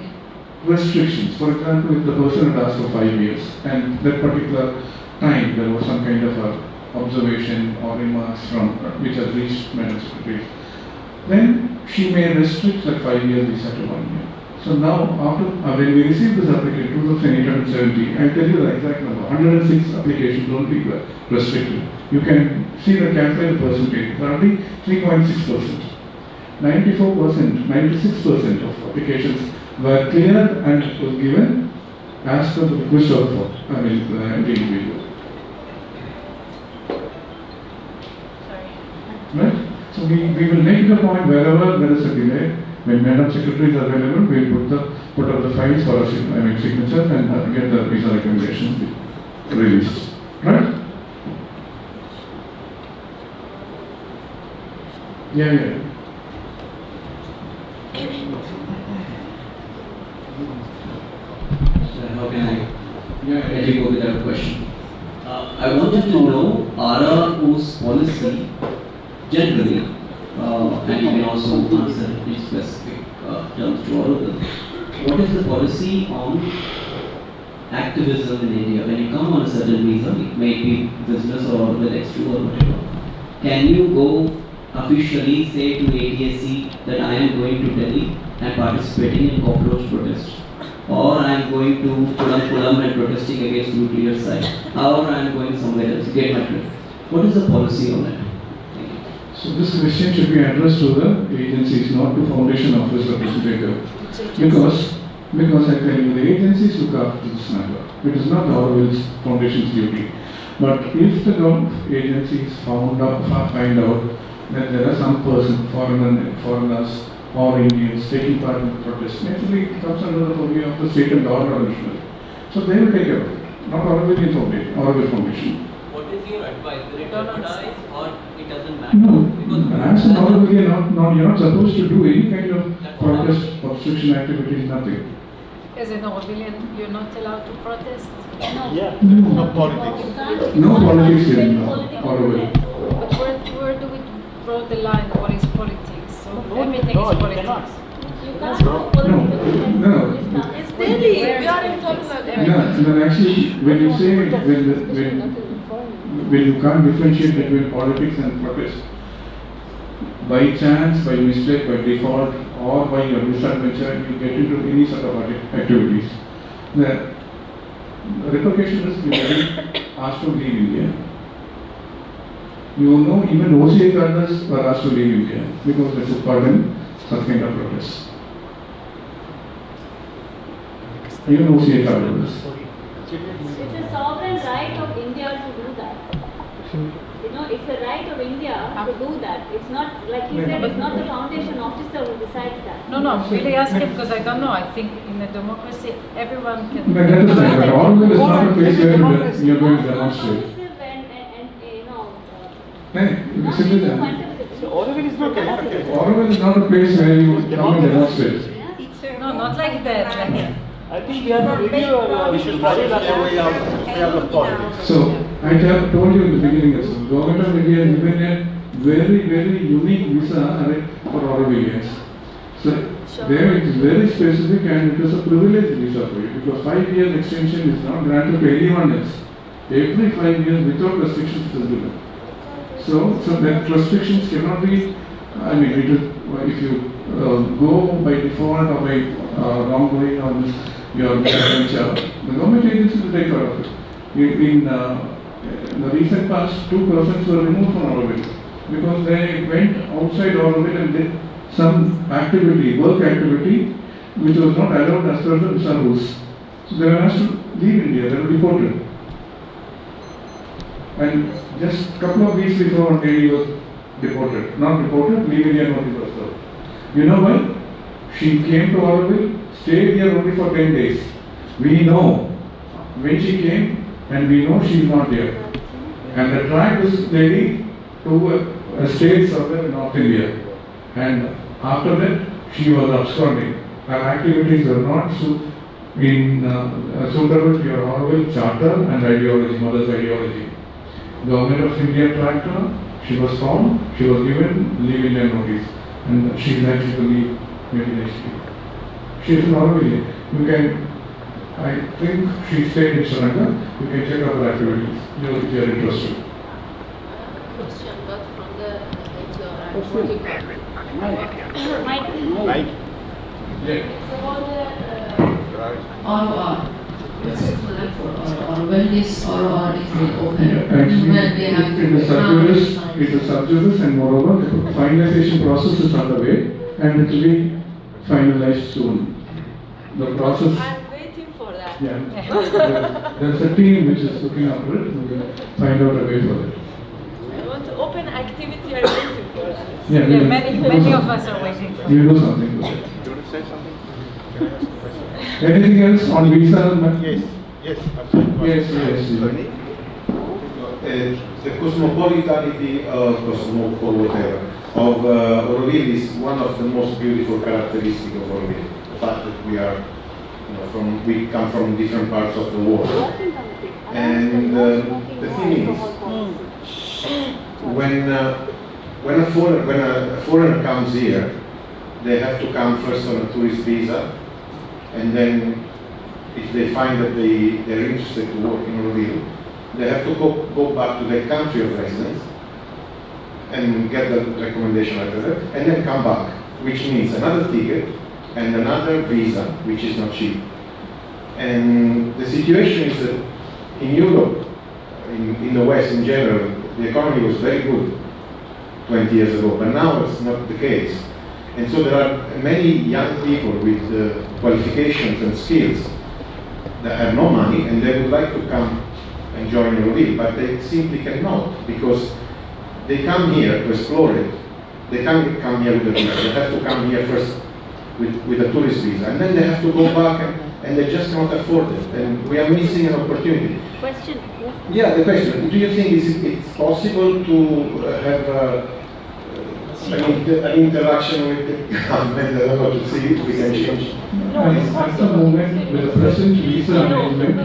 [SPEAKER 4] restrictions. For example, if the person had asked for 5 years, and that particular time there was some kind of a observation or remarks from which has reached Madam Secretary, then she may restrict that 5-year visa to 1 year. So now, after when we received this application, 2,870, I'll tell you the exact number. 106 applications only were restricted. You can see the calculated percentage. Roughly 3.6%. 94%, 96% of applications were cleared and was given as per the request of the individual. Right? So we will make it a point wherever there is a delay. When Madam Secretary is available, we will put up the files for a signature and get the visa recommendations released. Right? Yeah.
[SPEAKER 18] So how can I let you go with that question? I wanted to know RRO's policy generally, and you can also answer in specific terms to Auroville. What is the policy on activism in India? When you come on a certain visa, it may be business or Auroville X2 or whatever, can you go officially say to ATSC that I am going to Delhi and participating in cockroach protest, or I am going to Pulam and protesting against nuclear site, or I am going somewhere else? Get my drift. What is the policy on that?
[SPEAKER 4] So this question should be addressed to the agencies, not to Foundation Office representative. Because I tell you, the agencies look after this matter. It is not the Auroville's Foundation's duty. But if the government agencies find out that there are some person, foreigners or Indians taking part in the protest, naturally it comes under the purview of the state and order initially. So they will take care of it, not Auroville Foundation.
[SPEAKER 18] What is your advice? Will it advertise or it doesn't matter?
[SPEAKER 4] No, as an Auroville, you're not supposed to do any kind of protest, obstruction activities, nothing.
[SPEAKER 6] As an Aurovillian, you're not allowed to protest?
[SPEAKER 15] No.
[SPEAKER 6] Yeah.
[SPEAKER 4] No politics. No politics in Auroville.
[SPEAKER 6] But where do we draw the line? What is politics? So everything is politics.
[SPEAKER 4] No.
[SPEAKER 15] It's Delhi. We are in Tamil
[SPEAKER 4] No, actually, when you say when you can't differentiate between politics and protest, by chance, by mistake, by default, or by your misadventure, you get into any sort of activities, the repercussion is you are asked to leave India. You know, even OCA cadres were asked to leave India because they took part in such kind of protests. Even OCA cadres.
[SPEAKER 15] It's a sovereign right of India to do that.
[SPEAKER 2] You know, it's the right of India to do that. It's not, like you said, it's not the foundation officer who decides that.
[SPEAKER 6] No, I'm really asking because I don't know. I think in a democracy, everyone can.
[SPEAKER 4] But that is right. But Auroville is not a place where you're going to demonstrate. Listen to that.
[SPEAKER 10] So Auroville is not democratic.
[SPEAKER 4] Auroville is not a place where you come and demonstrate.
[SPEAKER 6] No, not like that. Like,
[SPEAKER 10] I think we have to review we should try that way out of politics.
[SPEAKER 4] So, I have told you in the beginning as well, Government of India has given a very, very unique visa for Aurovillians. So, there it is very specific and it is a privileged visa for you because 5 years extension is not granted to anyone else. Every 5 years without restrictions it is given. So that restrictions cannot be, I mean, it is, if you go by default or by wrongdoing or your venture, the government agencies will take care of it. In the recent past, 2 persons were removed from Auroville because they went outside Auroville and did some activity, work activity, which was not allowed as per the visa rules. So they were asked to leave India, they were deported. And just a couple of weeks before, one lady was deported. Not deported, leave India notice was served. You know why? She came to Auroville, stayed here only for 10 days. We know when she came and we know she is not here. And they tracked this lady to a state somewhere in North India. And after that, she was absconding. Her activities were not suitable to your Auroville charter and ideology, mother's ideology. Government of India tracked her, she was found, she was given leave India notice. And she is likely to leave maybe next week. She is in Auroville. You can, I think she stayed in Sri Lanka. You can check out her activities if you are interested.
[SPEAKER 15] Question, but from the
[SPEAKER 10] Mike.
[SPEAKER 17] Or what's it for Auroville is or is it open?
[SPEAKER 4] Actually,
[SPEAKER 17] Well, they have
[SPEAKER 4] it is sub judice and moreover the finalization process is underway and it will be finalized soon. The process.
[SPEAKER 15] I'm waiting for that.
[SPEAKER 4] Yeah. There's a team which is looking after it. We will find out a way for it.
[SPEAKER 15] I want to open activity. I'm waiting for that.
[SPEAKER 4] Yeah,
[SPEAKER 6] many of us are waiting for it.
[SPEAKER 4] We will do something with it.
[SPEAKER 10] You want to say something? Can I ask a question?
[SPEAKER 4] Anything else on visa?
[SPEAKER 10] Yes, absolutely.
[SPEAKER 4] Yes.
[SPEAKER 11] The cosmopolitanity of Auroville is one of the most beautiful characteristics of Auroville. The fact that we are, we come from different parts of the world. And the thing is, when a foreigner comes here, they have to come first on a tourist visa, and then if they find that they're interested to work in Auroville, they have to go back to their country of residence and get the recommendation letter and then come back, which means another ticket and another visa, which is not cheap. And the situation is that in Europe, in the West in general, the economy was very good 20 years ago, but now it's not the case. And so there are many young people with qualifications and skills that have no money and they would like to come and join Auroville, but they simply cannot because they come here to explore it. They can't come here with a visa. They have to come here first with a tourist visa, and then they have to go back and they just cannot afford it. And we are missing an opportunity.
[SPEAKER 2] Question.
[SPEAKER 11] Yeah, the question. Do you think it's possible to have an interaction with the government? I don't know, to see if we can change.
[SPEAKER 4] At the moment, with the present visa arrangement,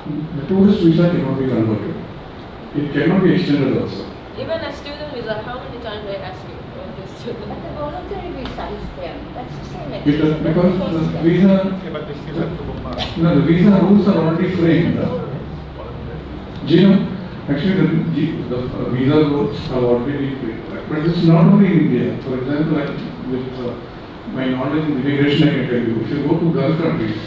[SPEAKER 4] the tourist visa cannot be converted. It cannot be extended also.
[SPEAKER 15] Even a student visa, how many times they ask you for the student? But the voluntary visa is there. That's the same.
[SPEAKER 4] Because the visa, the visa rules are already framed. Actually the visa rules have already been framed. But it's not only in India. For example, with my knowledge in immigration, I can tell you, if you go to Gulf countries,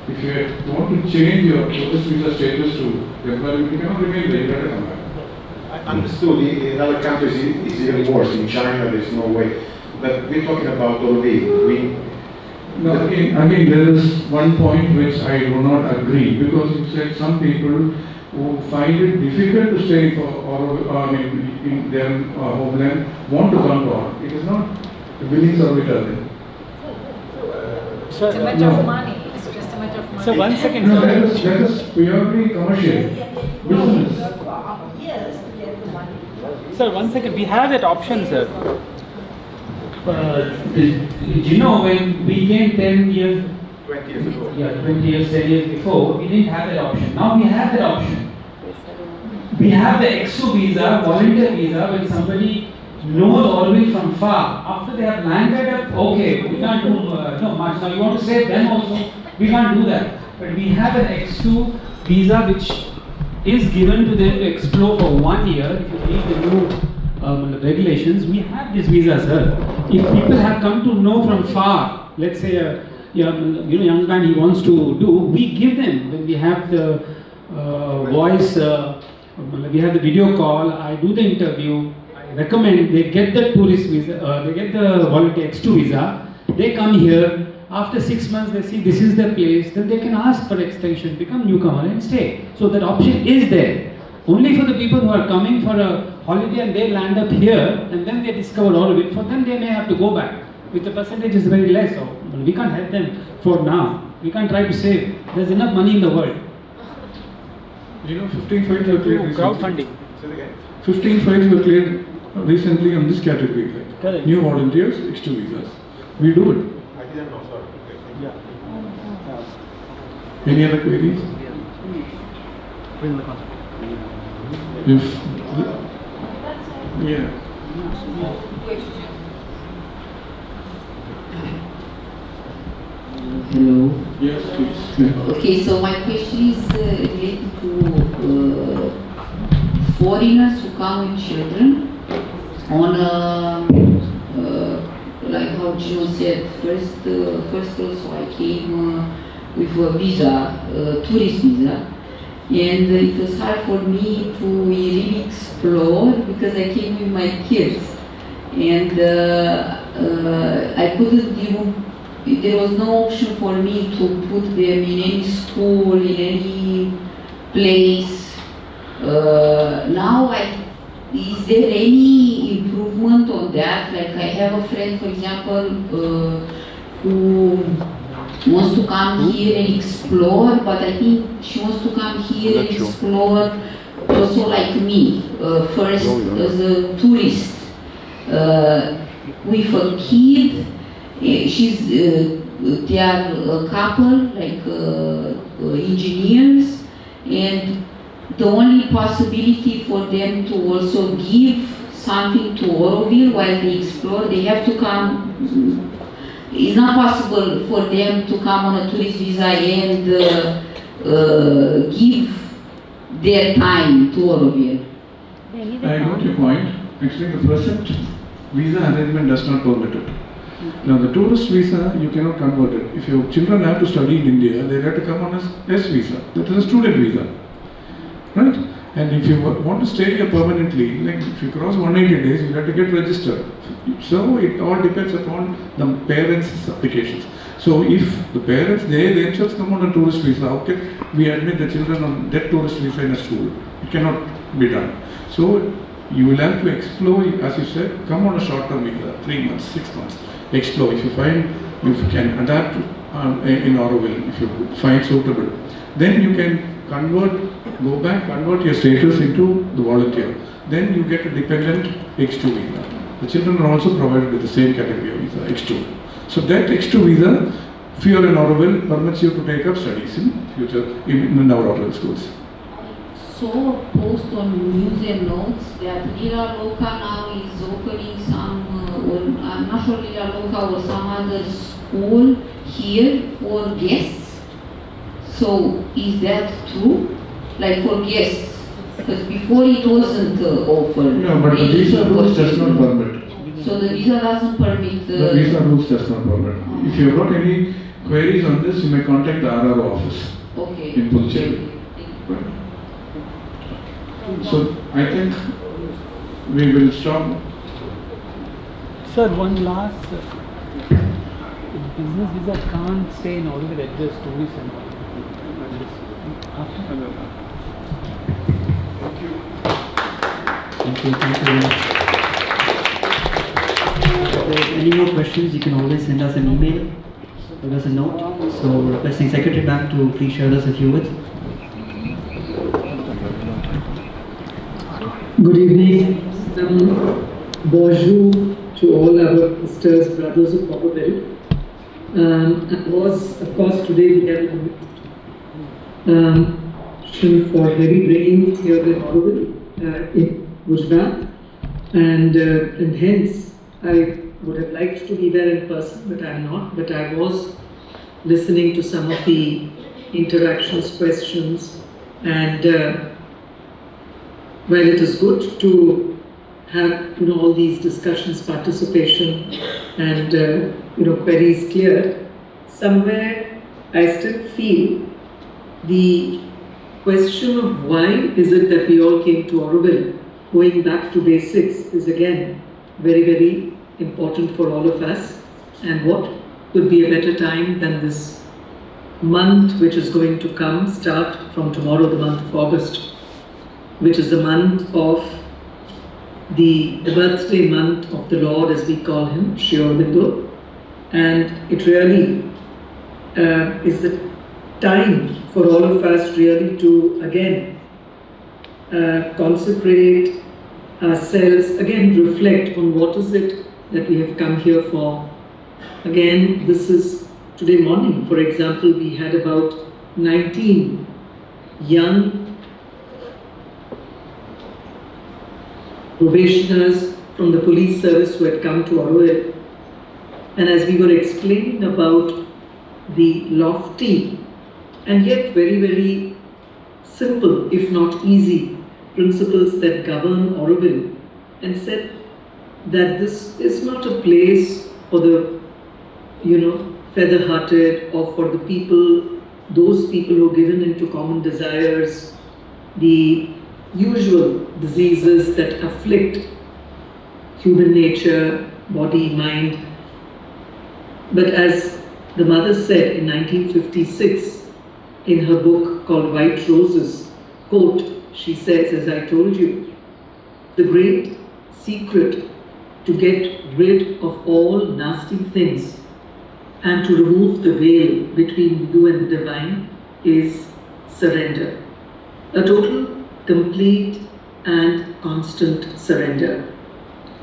[SPEAKER 4] if you want to change your tourist visa status to employment, you cannot remain there, you have to come back.
[SPEAKER 11] I understood. In other countries it's even worse. In China there's no way. But we're talking about Auroville.
[SPEAKER 4] No, again, there is one point which I do not agree, because you said some people who find it difficult to stay in their homeland want to come to Auroville. It is not willing servitor.
[SPEAKER 6] It's a matter of money. It's just a matter of money.
[SPEAKER 16] So 1 second.
[SPEAKER 4] No, that is purely commercial business.
[SPEAKER 3] Yes, to get the money.
[SPEAKER 16] Sir, 1 second. We have that option, sir.
[SPEAKER 12] You know, when we came 10 years,
[SPEAKER 11] 20 years ago.
[SPEAKER 12] yeah, 20 years, 10 years before, we didn't have that option. Now we have that option. We have the EXO visa, volunteer visa, when somebody knows Auroville from far. After they have landed up, okay, we can't do no much. Now you want to save them also, we can't do that. But we have an X2 visa which is given to them to explore for 1 year. If you read the new regulations, we have this visa, sir. If people have come to know from far, let's say young man he wants to do, we give them when we have the voice, we have the video call, I do the interview, I recommend, they get the tourist visa, they get the volunteer X2 visa, they come here, after 6 months they see this is the place, then they can ask for extension, become newcomer and stay. So that option is there. Only for the people who are coming for a holiday and they land up here and then they discover all of it, for them they may have to go back. With the percentage is very less, so we can't help them for now. We can't try to save. There's enough money in the world.
[SPEAKER 4] 15 files were cleared recently.
[SPEAKER 16] Crowdfunding.
[SPEAKER 4] 15 files were cleared recently on this category.
[SPEAKER 16] Correct.
[SPEAKER 4] New volunteers, X2 visas. We do it.
[SPEAKER 11] I didn't know, sorry.
[SPEAKER 16] Yeah.
[SPEAKER 4] Any other queries?
[SPEAKER 16] Bring the concept.
[SPEAKER 4] If yeah.
[SPEAKER 19] Hello.
[SPEAKER 4] Yes, please.
[SPEAKER 19] Okay, so my question is related to foreigners who come with children on like how Gino said, first also I came with a visa, tourist visa, and it was hard for me to really explore because I came with my kids, and I couldn't even. There was no option for me to put them in any school, in any place. Now, is there any improvement on that? Like I have a friend, for example, who wants to come here and explore, but I think she wants to come here and explore also like me, first as a tourist, with a kid. They are a couple, like engineers, and the only possibility for them to also give something to Auroville while they explore, they have to come. It's not possible for them to come on a tourist visa and give their time to Auroville.
[SPEAKER 4] I got your point. Actually, the present visa arrangement does not permit it. Now, the tourist visa, you cannot convert it. If your children have to study in India, they have to come on a S visa. That is a student visa. Right? And if you want to stay here permanently, like if you cross 180 days, you have to get registered. So it all depends upon the parents' applications. So if the parents, they themselves come on a tourist visa, okay, we admit the children on that tourist visa in a school. It cannot be done. So you will have to explore, as you said, come on a short-term visa, 3 months, 6 months. Explore. If you find you can adapt in Auroville, if you find suitable, then you can go back, convert your status into the volunteer. Then you get a dependent X2 visa. The children are also provided with the same category of visa, X2. So that X2 visa, if you are in Auroville, permits you to take up studies in future in our Auroville schools.
[SPEAKER 19] So post on news and notes that Lila Loca now is opening some, I'm not sure Lila Loca or some other school here for guests. So is that true? Like for guests? Because before it wasn't offered.
[SPEAKER 4] No, but the visa rules does not permit.
[SPEAKER 19] So the visa doesn't permit
[SPEAKER 4] the visa rules does not permit. If you have got any queries on this, you may contact the RRO office in Puducherry. So I think we will stop.
[SPEAKER 16] Sir, one last. Business visa can't stay in Auroville at just tourists and all. After?
[SPEAKER 1] Thank you. Thank you. If there's any more questions, you can always send us an email, give us a note. So requesting Secretary Bank to please share us a few words.
[SPEAKER 20] Good evening. Bonjour to all our sisters, brothers of Auroville. Of course, today we have for heavy rain here in Auroville, in Gujarat, and hence I would have liked to be there in person, but I'm not. But I was listening to some of the interactions, questions, and well, it is good to have all these discussions, participation, and queries cleared. Somewhere I still feel the question of why is it that we all came to Auroville, going back to basics, is again very, very important for all of us. And what could be a better time than this month which is going to come, start from tomorrow, the month of August, which is the month of the birthday month of the Lord, as we call him, Sri Aurobindo. And it really is the time for all of us really to again consecrate ourselves, again reflect on what is it that we have come here for. Again, this is today morning, for example, we had about 19 young probationers from the police service who had come to Auroville. And as we were explaining about the lofty and yet very, very simple, if not easy, principles that govern Auroville, and said that this is not a place for the, feather-hearted, or for the people, those people who are given into common desires, the usual diseases that afflict human nature, body, mind. But as the mother said in 1956 in her book called White Roses, quote, she says, as I told you, the great secret to get rid of all nasty things and to remove the veil between you and the divine is surrender. A total, complete and constant surrender.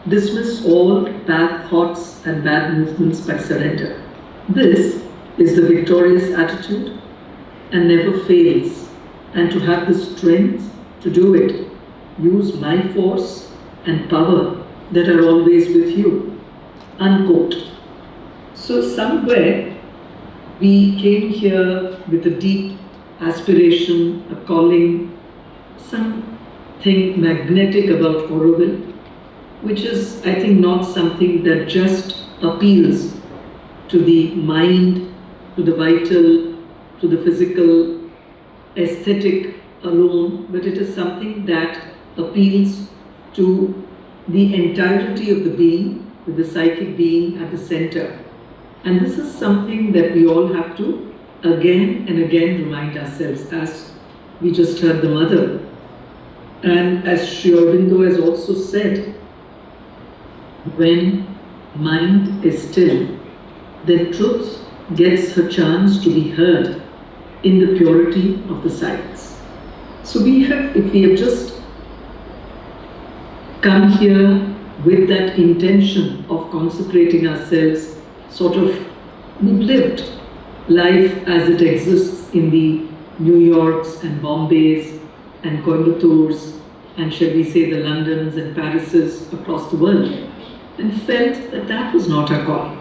[SPEAKER 20] Dismiss all bad thoughts and bad movements by surrender. This is the victorious attitude and never fails. And to have the strength to do it, use my force and power that are always with you. Unquote. So somewhere we came here with a deep aspiration, a calling, something magnetic about Auroville, which is, I think, not something that just appeals to the mind, to the vital, to the physical, aesthetic alone, but it is something that appeals to the entirety of the being, with the psychic being at the center. And this is something that we all have to again and again remind ourselves, as we just heard the mother. And as Sri Aurobindo has also said, when mind is still, then truth gets her chance to be heard in the purity of the silence. So if we have just come here with that intention of consecrating ourselves, sort of we've lived life as it exists in the New Yorks and Bombays and Coimbatores and, shall we say, the Londons and Parises across the world, and felt that that was not our call.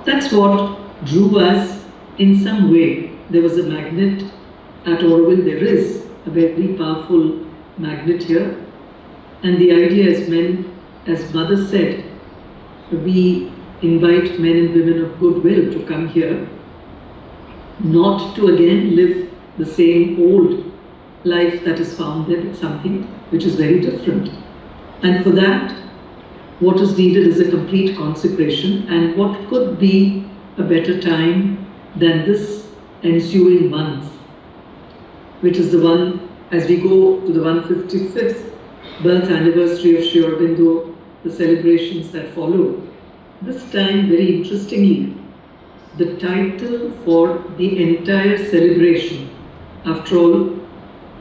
[SPEAKER 20] That's what drew us in some way. There was a magnet at Auroville. There is a very powerful magnet here. And the idea is, as Mother said, we invite men and women of goodwill to come here, not to again live the same old life that is found there, but something which is very different. And for that, what is needed is a complete consecration. And what could be a better time than this ensuing month, which is the one as we go to the 155th birth anniversary of Sri Aurobindo, the celebrations that follow. This time, very interestingly, the title for the entire celebration, after all,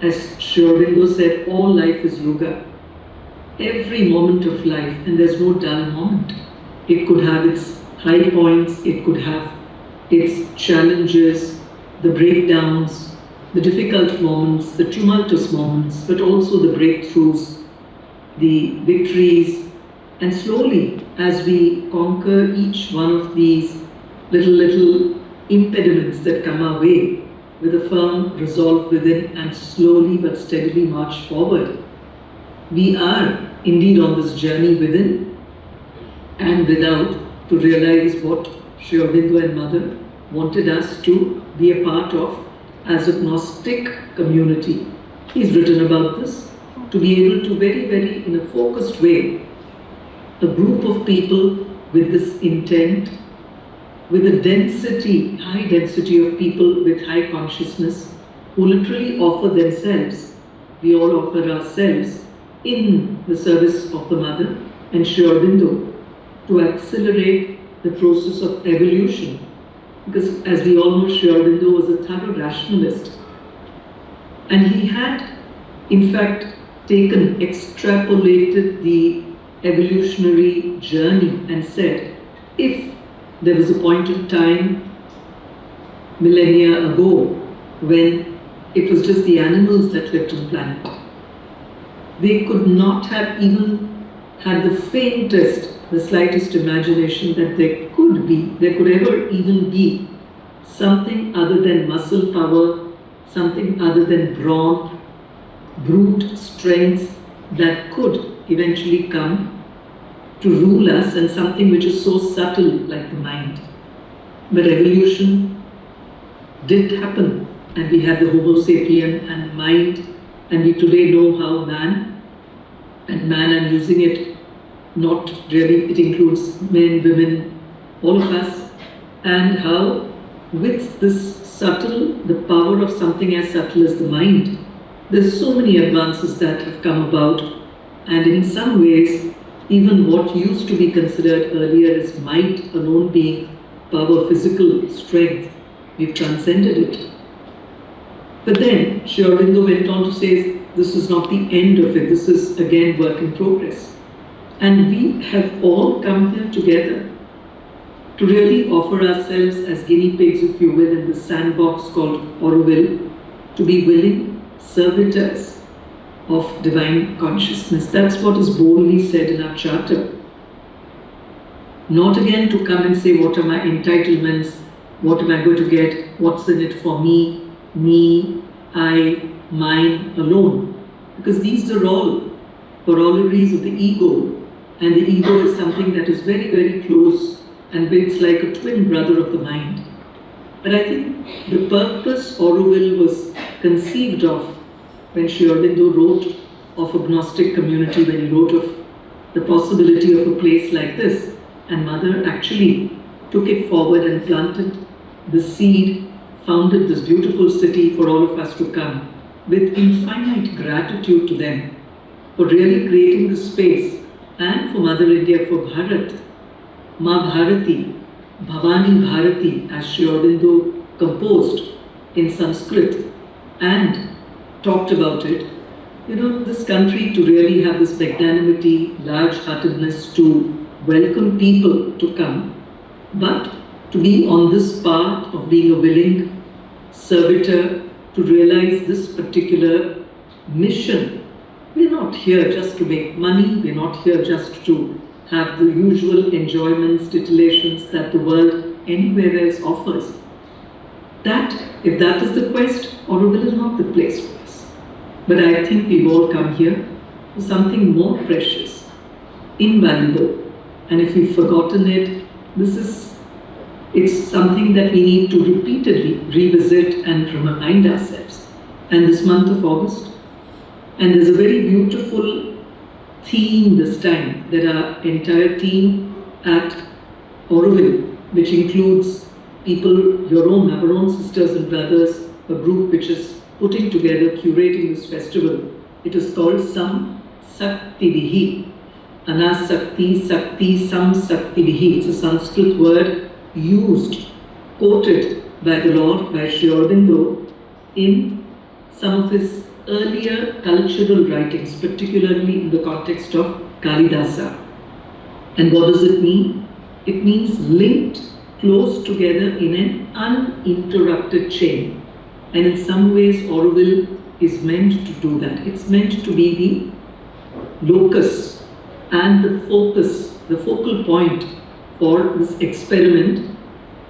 [SPEAKER 20] as Sri Aurobindo said, all life is yoga. Every moment of life, and there's no dull moment. It could have its high points, it could have its challenges, the breakdowns, the difficult moments, the tumultuous moments, but also the breakthroughs, the victories, and slowly as we conquer each one of these little impediments that come our way with a firm resolve within and slowly but steadily march forward. We are indeed on this journey within and without to realize what Sri Aurobindo and Mother wanted us to be a part of as a Gnostic community. He's written about this, to be able to very in a focused way, a group of people with this intent, with a density, high density of people with high consciousness, who literally offer themselves, we all offer ourselves, in the service of the Mother and Sri Aurobindo to accelerate the process of evolution. Because as we all know, Sri Aurobindo was a thorough rationalist, and he had in fact extrapolated the evolutionary journey and said, if there was a point in time, millennia ago, when it was just the animals that lived on the planet, they could not have even had the faintest, the slightest imagination that there could ever even be something other than muscle power, something other than brawn, brute strength that could eventually come to rule us, and something which is so subtle like the mind. But evolution did happen, and we had the Homo sapien and mind, and we today know how man, and man I'm using it, not really, it includes men, women, all of us, and how with this subtle, the power of something as subtle as the mind, there's so many advances that have come about, and in some ways, even what used to be considered earlier as might alone being power, physical strength, we've transcended it. But then, Sri Aurobindo went on to say, this is not the end of it, this is again work in progress. And we have all come here together to really offer ourselves as guinea pigs, if you will, in the sandbox called Auroville, to be willing servitors of divine consciousness. That's what is boldly said in our charter. Not again to come and say, what are my entitlements, what am I going to get, what's in it for me, I, mine alone. Because these are all corollaries of the ego, and the ego is something that is very close, and it's like a twin brother of the mind. But I think the purpose Auroville was conceived of when Sri Aurobindo wrote of a Gnostic community, when he wrote of the possibility of a place like this, and Mother actually took it forward and planted the seed, founded this beautiful city for all of us to come, with infinite gratitude to them for really creating the space, and for Mother India, for Bharat, Ma Bharati, Bhavani Bharati, as Sri Aurobindo composed in Sanskrit and talked about it. You know, this country to really have this magnanimity, large-heartedness to welcome people to come, but to be on this path of being a willing servitor to realize this particular mission. We're not here just to make money, we're not here just to have the usual enjoyments, titillations that the world anywhere else offers. That, if that is the quest, Auroville is not the place for us. But I think we've all come here for something more precious, invaluable, and if we've forgotten it, it's something that we need to repeatedly revisit and remind ourselves. And this month of August, and there's a very beautiful theme this time, that our entire team at Auroville, which includes people, our own sisters and brothers, a group which is putting together, curating this festival. It is called Sam Sakti Vihi. Anasakti, Sakti, Sam Sakti Vihi. It's a Sanskrit word used, quoted by the Lord, by Sri Aurobindo, in some of his earlier cultural writings, particularly in the context of Kalidasa. And what does it mean? It means linked close together in an uninterrupted chain. And in some ways, Auroville is meant to do that. It's meant to be the locus and the focus, the focal point for this experiment,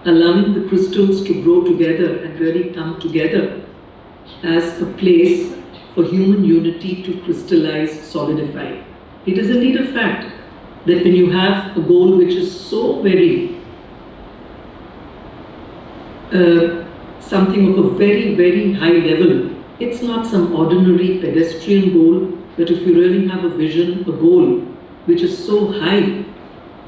[SPEAKER 20] allowing the crystals to grow together and really come together as a place for human unity to crystallize, solidify. It is indeed a fact that when you have a goal which is so very something of a very, very high level, it's not some ordinary pedestrian goal, but if you really have a vision, a goal which is so high,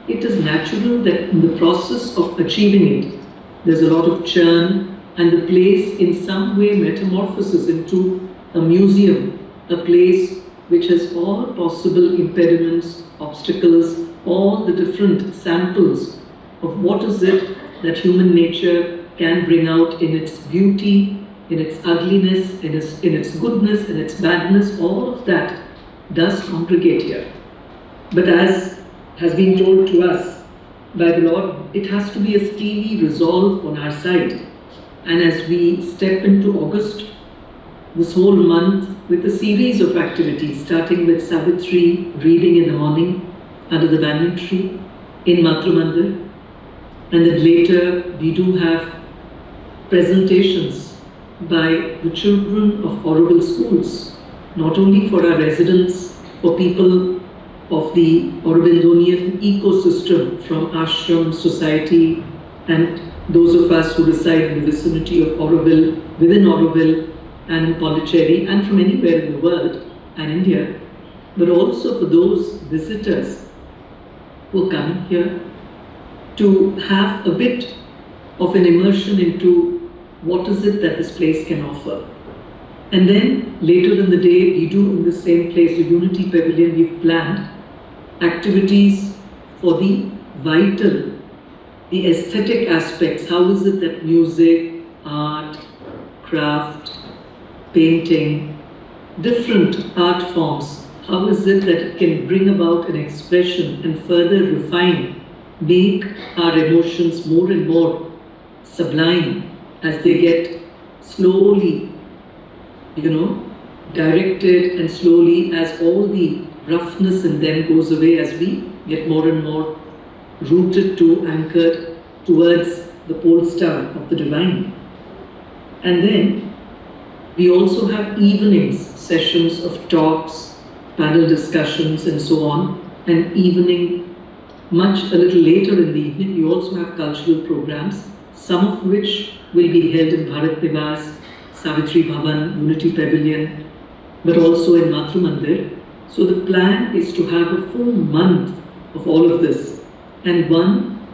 [SPEAKER 20] it is natural that in the process of achieving it, there's a lot of churn, and the place in some way metamorphoses into a museum, a place which has all possible impediments, obstacles, all the different samples of what is it that human nature can bring out in its beauty, in its ugliness, in its goodness, in its badness. All of that does congregate here. But as has been told to us by the Lord, it has to be a steely resolve on our side. And as we step into August, this whole month, with a series of activities, starting with Savitri reading in the morning under the banyan tree in Matru Mandir, and then later we do have presentations by the children of Auroville schools, not only for our residents, for people of the Aurovildonian ecosystem from ashram, society, and those of us who reside in the vicinity of Auroville, within Auroville, and in Pondicherry, and from anywhere in the world and India, but also for those visitors who are coming here to have a bit of an immersion into what is it that this place can offer. And then later in the day, we do in the same place, the Unity Pavilion, we've planned activities for the vital, the aesthetic aspects. How is it that music, art, craft, painting, different art forms, how is it that it can bring about an expression and further refine, make our emotions more and more sublime as they get slowly, directed, and slowly as all the roughness in them goes away, as we get more and more rooted to, anchored towards the pole star of the divine. And then we also have evenings, sessions of talks, panel discussions, and so on. And evening, a little later in the evening, we also have cultural programs, some of which will be held in Bharat Niwas, Savitri Bhavan, Unity Pavilion, but also in Matru Mandir. So the plan is to have a full month of all of this, and one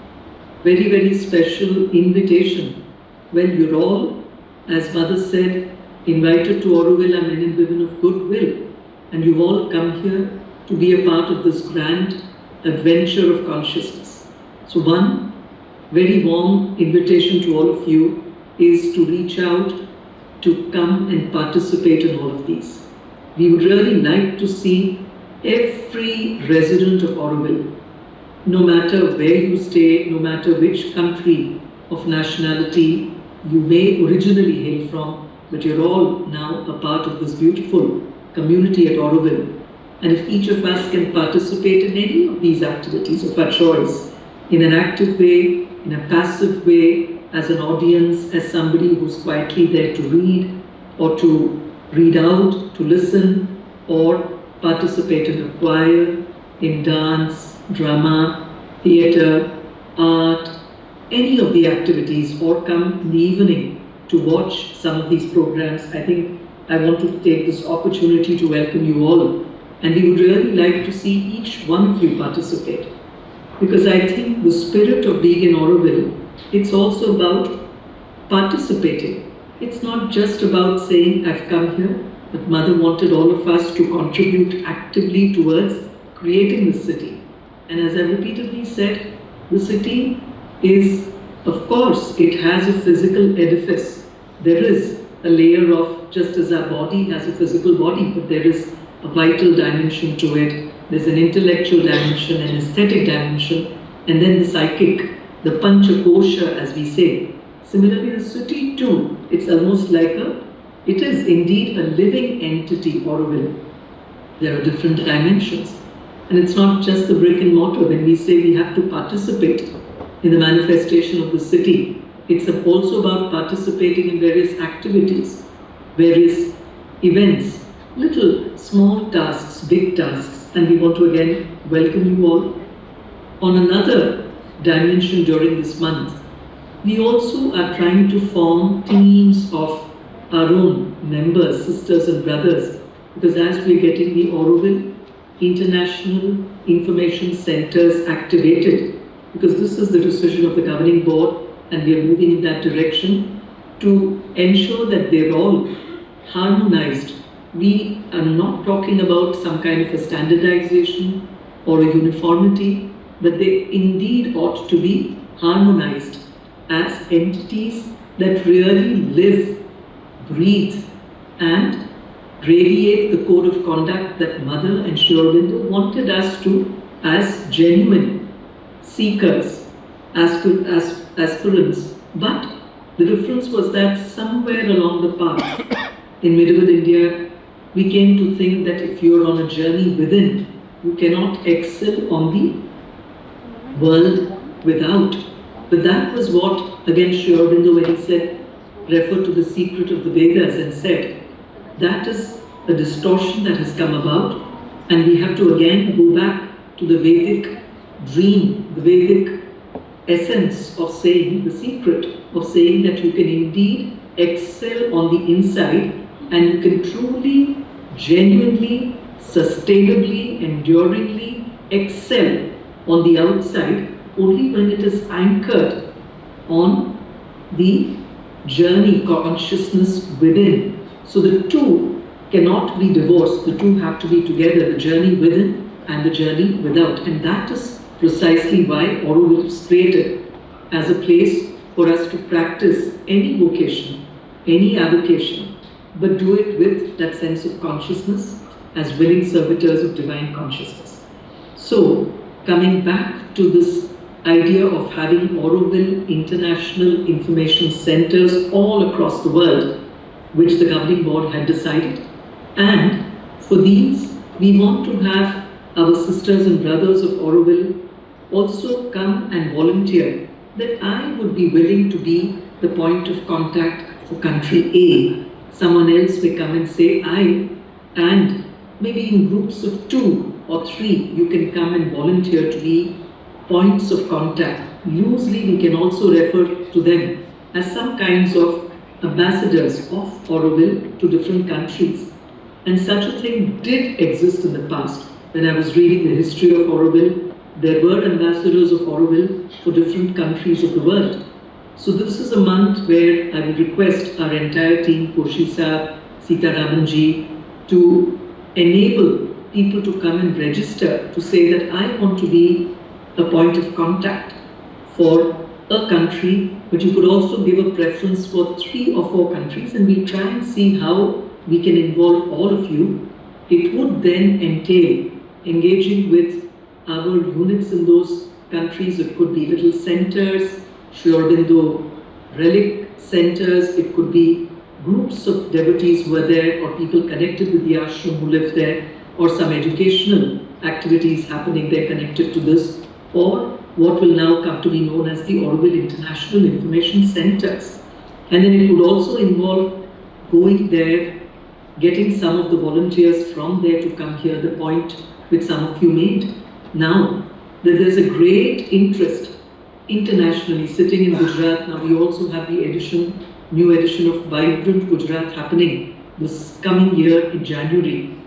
[SPEAKER 20] very, very special invitation when you're all, as Mother said, invited to Auroville are men and women of goodwill, and you've all come here to be a part of this grand adventure of consciousness. So one very warm invitation to all of you is to reach out, to come and participate in all of these. We would really like to see every resident of Auroville, no matter where you stay, no matter which country of nationality you may originally hail from, but you're all now a part of this beautiful community at Auroville. And if each of us can participate in any of these activities of our choice, in an active way, in a passive way, as an audience, as somebody who's quietly there to read, or to read out, to listen, or participate in a choir, in dance, drama, theatre, art, any of the activities, or come in the evening to watch some of these programs, I think I want to take this opportunity to welcome you all. And we would really like to see each one of you participate. Because I think the spirit of being in Auroville, it's also about participating. it's not just about saying, I've come here, but Mother wanted all of us to contribute actively towards creating the city. And as I repeatedly said, the city is, of course, it has a physical edifice. There is a layer of, just as our body has a physical body, but there is a vital dimension to it. There's an intellectual dimension, an aesthetic dimension, and then the psychic, the panchakosha, as we say. Similarly, the city too, it's almost like it is indeed a living entity, Auroville. There are different dimensions. And it's not just the brick and mortar. When we say we have to participate in the manifestation of the city, it's also about participating in various activities, various events, little small tasks, big tasks. And we want to again welcome you all. On another dimension during this month, we also are trying to form teams of our own members, sisters and brothers, because as we're getting the Auroville International Information Centers activated, because this is the decision of the governing board and we are moving in that direction to ensure that they're all harmonized. We are not talking about some kind of a standardization or a uniformity, but they indeed ought to be harmonized as entities that really live, breathe, and radiate the code of conduct that Mother and Sri Aurobindo wanted us to, as genuine seekers, aspirants. But the difference was that somewhere along the path in medieval India, we came to think that if you're on a journey within, you cannot excel on the world without. But that was what, again, Sri Aurobindo, when he said, referred to the secret of the Vedas and said, that is a distortion that has come about, and we have to again go back to the Vedic dream, the Vedic essence of saying, the secret of saying that you can indeed excel on the inside and you can truly, genuinely, sustainably, enduringly excel on the outside only when it is anchored on the journey consciousness within. So the two cannot be divorced, the two have to be together, the journey within and the journey without. And that is precisely why Auroville was created as a place for us to practice any vocation, any avocation, but do it with that sense of consciousness as willing servitors of divine consciousness. So, coming back to this idea of having Auroville International Information Centers all across the world, which the governing board had decided. And for these, we want to have our sisters and brothers of Auroville also come and volunteer that I would be willing to be the point of contact for country A. Someone else may come and say I, and maybe in groups of 2 or 3, you can come and volunteer to be points of contact. Loosely, we can also refer to them as some kinds of ambassadors of Auroville to different countries. And such a thing did exist in the past. When I was reading the history of Auroville, there were ambassadors of Auroville for different countries of the world. So this is a month where I will request our entire team, Koshi Sir, Sita Ramanji, to enable people to come and register to say that I want to be a point of contact for a country, but you could also give a preference for 3 or 4 countries, and we'll try and see how we can involve all of you. It would then entail engaging with our units in those countries. It could be little centers, Sri Aurobindo relic centers, it could be groups of devotees who are there or people connected with the ashram who live there, or some educational activities happening there connected to this, or what will now come to be known as the Auroville International Information Centers. And then it would also involve going there, getting some of the volunteers from there to come here, the point which some of you made. Now, that there's a great interest internationally sitting in Gujarat. Now we also have the new edition of Vibrant Gujarat happening this coming year in January.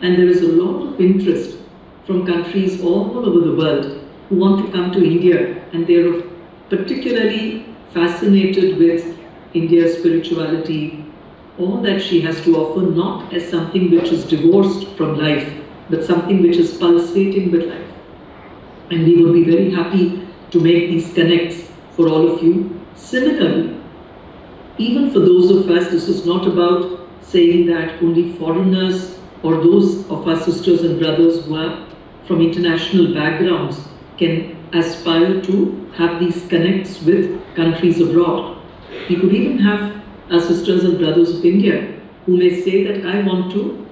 [SPEAKER 20] And there is a lot of interest from countries all over the world who want to come to India, and they are particularly fascinated with India's spirituality, all that she has to offer, not as something which is divorced from life, but something which is pulsating with life. And we would be very happy to make these connects for all of you. Similarly, even for those of us, this is not about saying that only foreigners or those of our sisters and brothers who are from international backgrounds can aspire to have these connects with countries abroad. We could even have our sisters and brothers of India who may say that I want to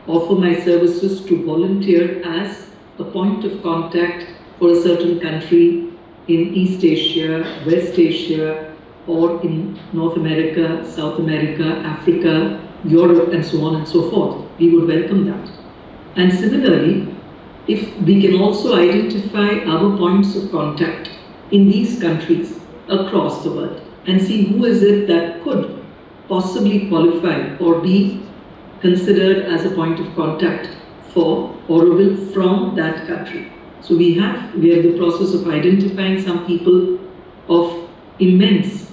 [SPEAKER 20] offer my services to volunteer as a point of contact for a certain country in East Asia, West Asia, or in North America, South America, Africa, Europe, and so on and so forth. We would welcome that. And similarly, if we can also identify our points of contact in these countries across the world and see who is it that could possibly qualify or be considered as a point of contact for Auroville from that country. So we are in the process of identifying some people of immense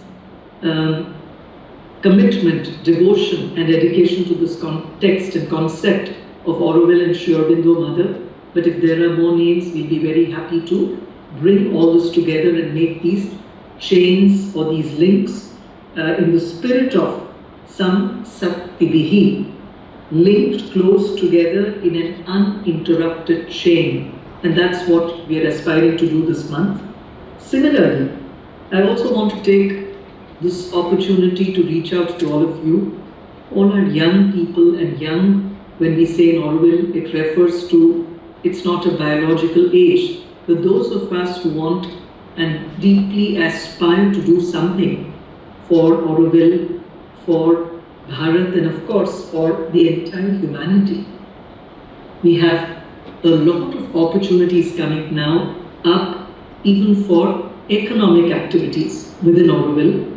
[SPEAKER 20] commitment, devotion, and dedication to this context and concept of Auroville and Sri Aurobindo Mother. But if there are more names, we'll be very happy to bring all this together and make these chains or these links in the spirit of some Sakti Bihi, linked close together in an uninterrupted chain. And that's what we are aspiring to do this month. Similarly, I also want to take this opportunity to reach out to all of you, all our young people, and young, when we say in Auroville, it refers to, it's not a biological age, but those of us who want and deeply aspire to do something for Auroville, for Bharat, and of course for the entire humanity. We have a lot of opportunities coming now up, even for economic activities within Auroville.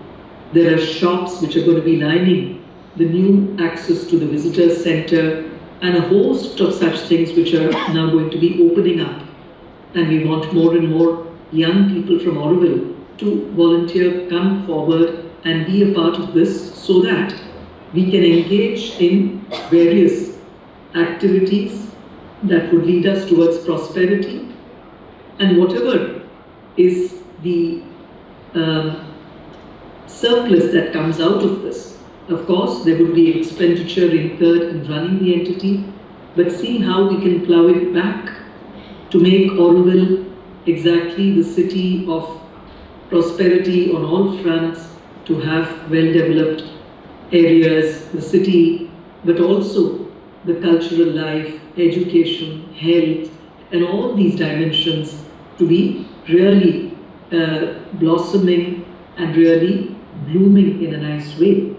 [SPEAKER 20] There are shops which are going to be lining the new access to the visitor center and a host of such things which are now going to be opening up. And we want more and more young people from Auroville to volunteer, come forward and be a part of this so that we can engage in various activities that would lead us towards prosperity, and whatever is the surplus that comes out of this. Of course, there would be expenditure incurred in running the entity, but see how we can plow it back to make Auroville exactly the city of prosperity on all fronts, to have well-developed areas, the city, but also the cultural life, education, health, and all these dimensions to be really blossoming and really blooming in a nice way.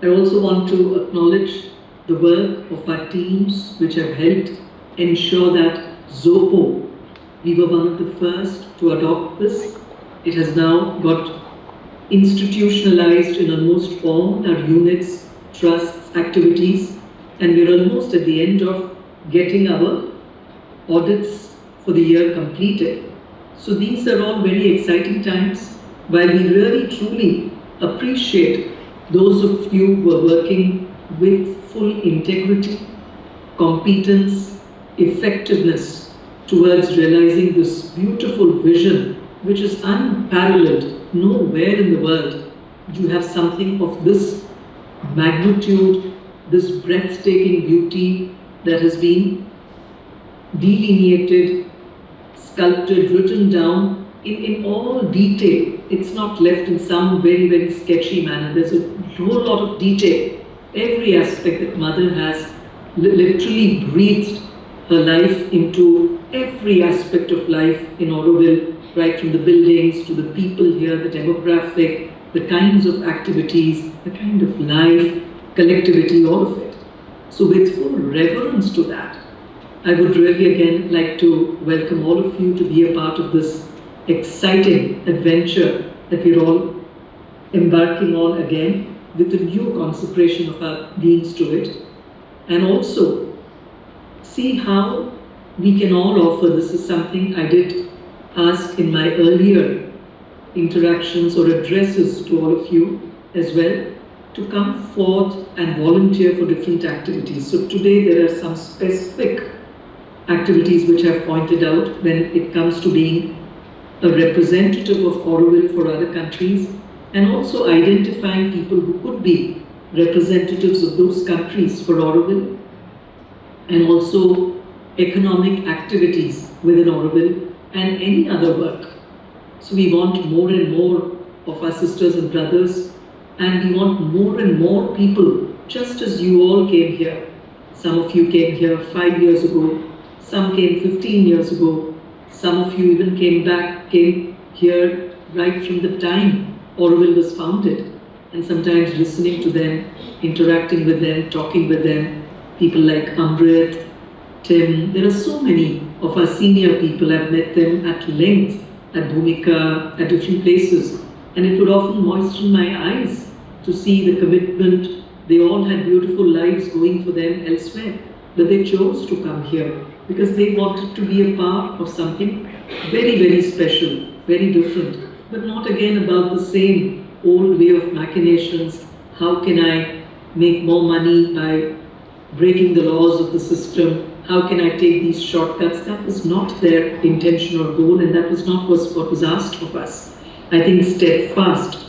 [SPEAKER 20] I also want to acknowledge the work of our teams which have helped ensure that Zopo, we were one of the first to adopt this. It has now got institutionalized in almost all our units, trusts, activities, and we're almost at the end of getting our audits for the year completed. So these are all very exciting times, while we really truly appreciate those of you who are working with full integrity, competence, effectiveness towards realizing this beautiful vision which is unparalleled. Nowhere in the world do you have something of this magnitude, this breathtaking beauty that has been delineated, sculpted, written down in all detail. It's not left in some very, very sketchy manner. There's a whole lot of detail. Every aspect that Mother has literally breathed her life into every aspect of life in Auroville, right from the buildings to the people here, the demographic, the kinds of activities, the kind of life, collectivity, all of it. So with full reverence to that, I would really again like to welcome all of you to be a part of this exciting adventure that we're all embarking on again with a new consecration of our beings to it, and also see how we can all offer. This is something I did ask in my earlier interactions or addresses to all of you as well to come forth and volunteer for different activities. So today there are some specific activities which I've pointed out when it comes to being a representative of Auroville for other countries, and also identifying people who could be representatives of those countries for Auroville, and also economic activities within Auroville and any other work. So we want more and more of our sisters and brothers, and we want more and more people, just as you all came here. Some of you came here 5 years ago, some came 15 years ago, some of you even came here right from the time Auroville was founded, and sometimes listening to them, interacting with them, talking with them, people like Amrit, Tim. There are so many of our senior people. I've met them at length, at Bhumika, at different places, and it would often moisten my eyes to see the commitment. They all had beautiful lives going for them elsewhere, but they chose to come here because they wanted to be a part of something very, very special, very different, but not again about the same old way of machinations. How can I make more money by breaking the laws of the system? How can I take these shortcuts? That was not their intention or goal, and that was not what was asked of us. I think steadfast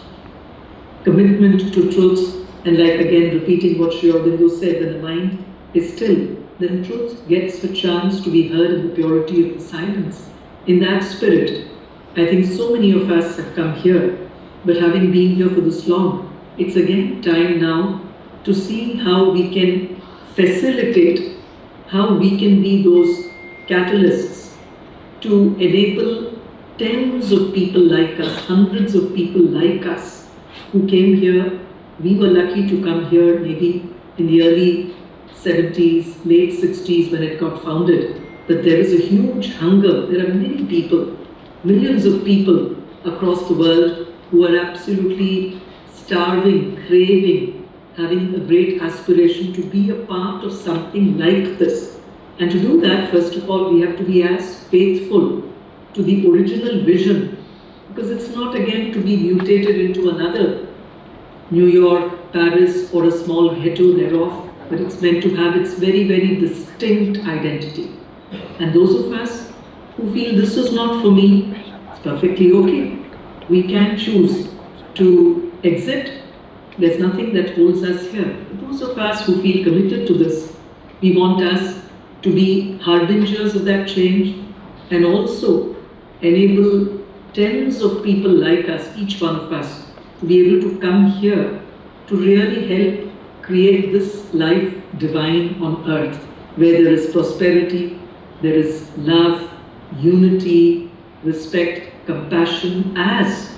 [SPEAKER 20] commitment to truth, and like again repeating what Sri Aurobindo said, when the mind is still, then truth gets a chance to be heard in the purity of the silence. In that spirit, I think so many of us have come here, but having been here for this long, it's again time now to see how we can facilitate, how we can be those catalysts to enable tens of people like us, hundreds of people like us who came here. We were lucky to come here maybe in the early 70s, late 60s when it got founded. But there is a huge hunger. There are many people, millions of people across the world who are absolutely starving, craving, having a great aspiration to be a part of something like this. And to do that, first of all, we have to be as faithful to the original vision, because it's not again to be mutated into another New York, Paris, or a small ghetto thereof, but it's meant to have its very, very distinct identity. And those of us who feel this is not for me, it's perfectly okay. We can choose to exit. There's nothing that holds us here. But those of us who feel committed to this, we want us to be harbingers of that change, and also enable tens of people like us, each one of us, to be able to come here to really help create this life divine on earth, where there is prosperity, there is love, unity, respect, compassion, as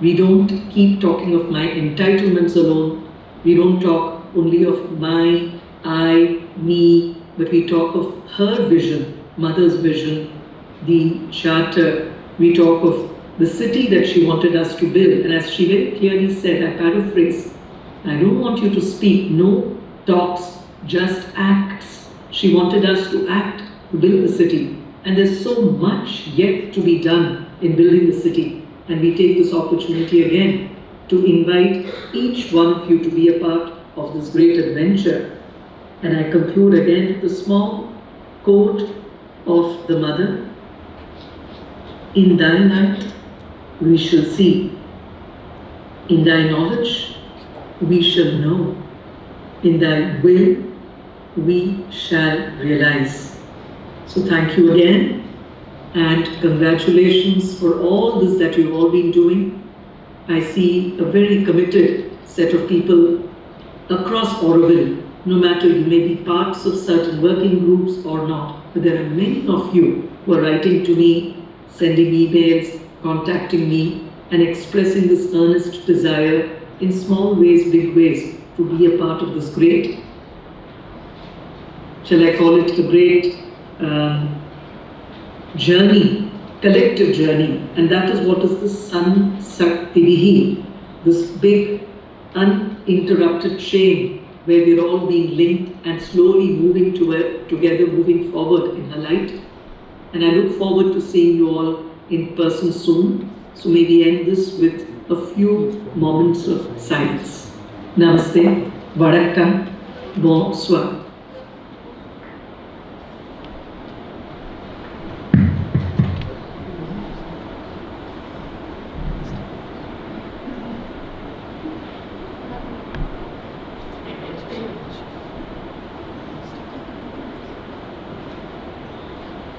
[SPEAKER 20] we don't keep talking of my entitlements alone. We don't talk only of my, I, me, but we talk of her vision, mother's vision, the charter. We talk of the city that she wanted us to build. And as she very clearly said, I paraphrase, I don't want you to speak, no talks, just acts. She wanted us to act, to build the city. And there's so much yet to be done in building the city. And we take this opportunity again to invite each one of you to be a part of this great adventure. And I conclude again with a small quote of the Mother. In thy light we shall see. In thy knowledge we shall know. In thy will we shall realize. So thank you again, and congratulations for all this that you've all been doing. I see a very committed set of people across Auroville, no matter you may be parts of certain working groups or not, but there are many of you who are writing to me, sending emails, contacting me, and expressing this earnest desire in small ways, big ways, to be a part of this great, shall I call it a great journey, collective journey. And that is what is the San Saktivihi, this big uninterrupted chain where we're all being linked and slowly moving together, moving forward in her light. And I look forward to seeing you all in person soon. So may we end this with a few moments of silence. Namaste, Vanakkam, Bonsoir.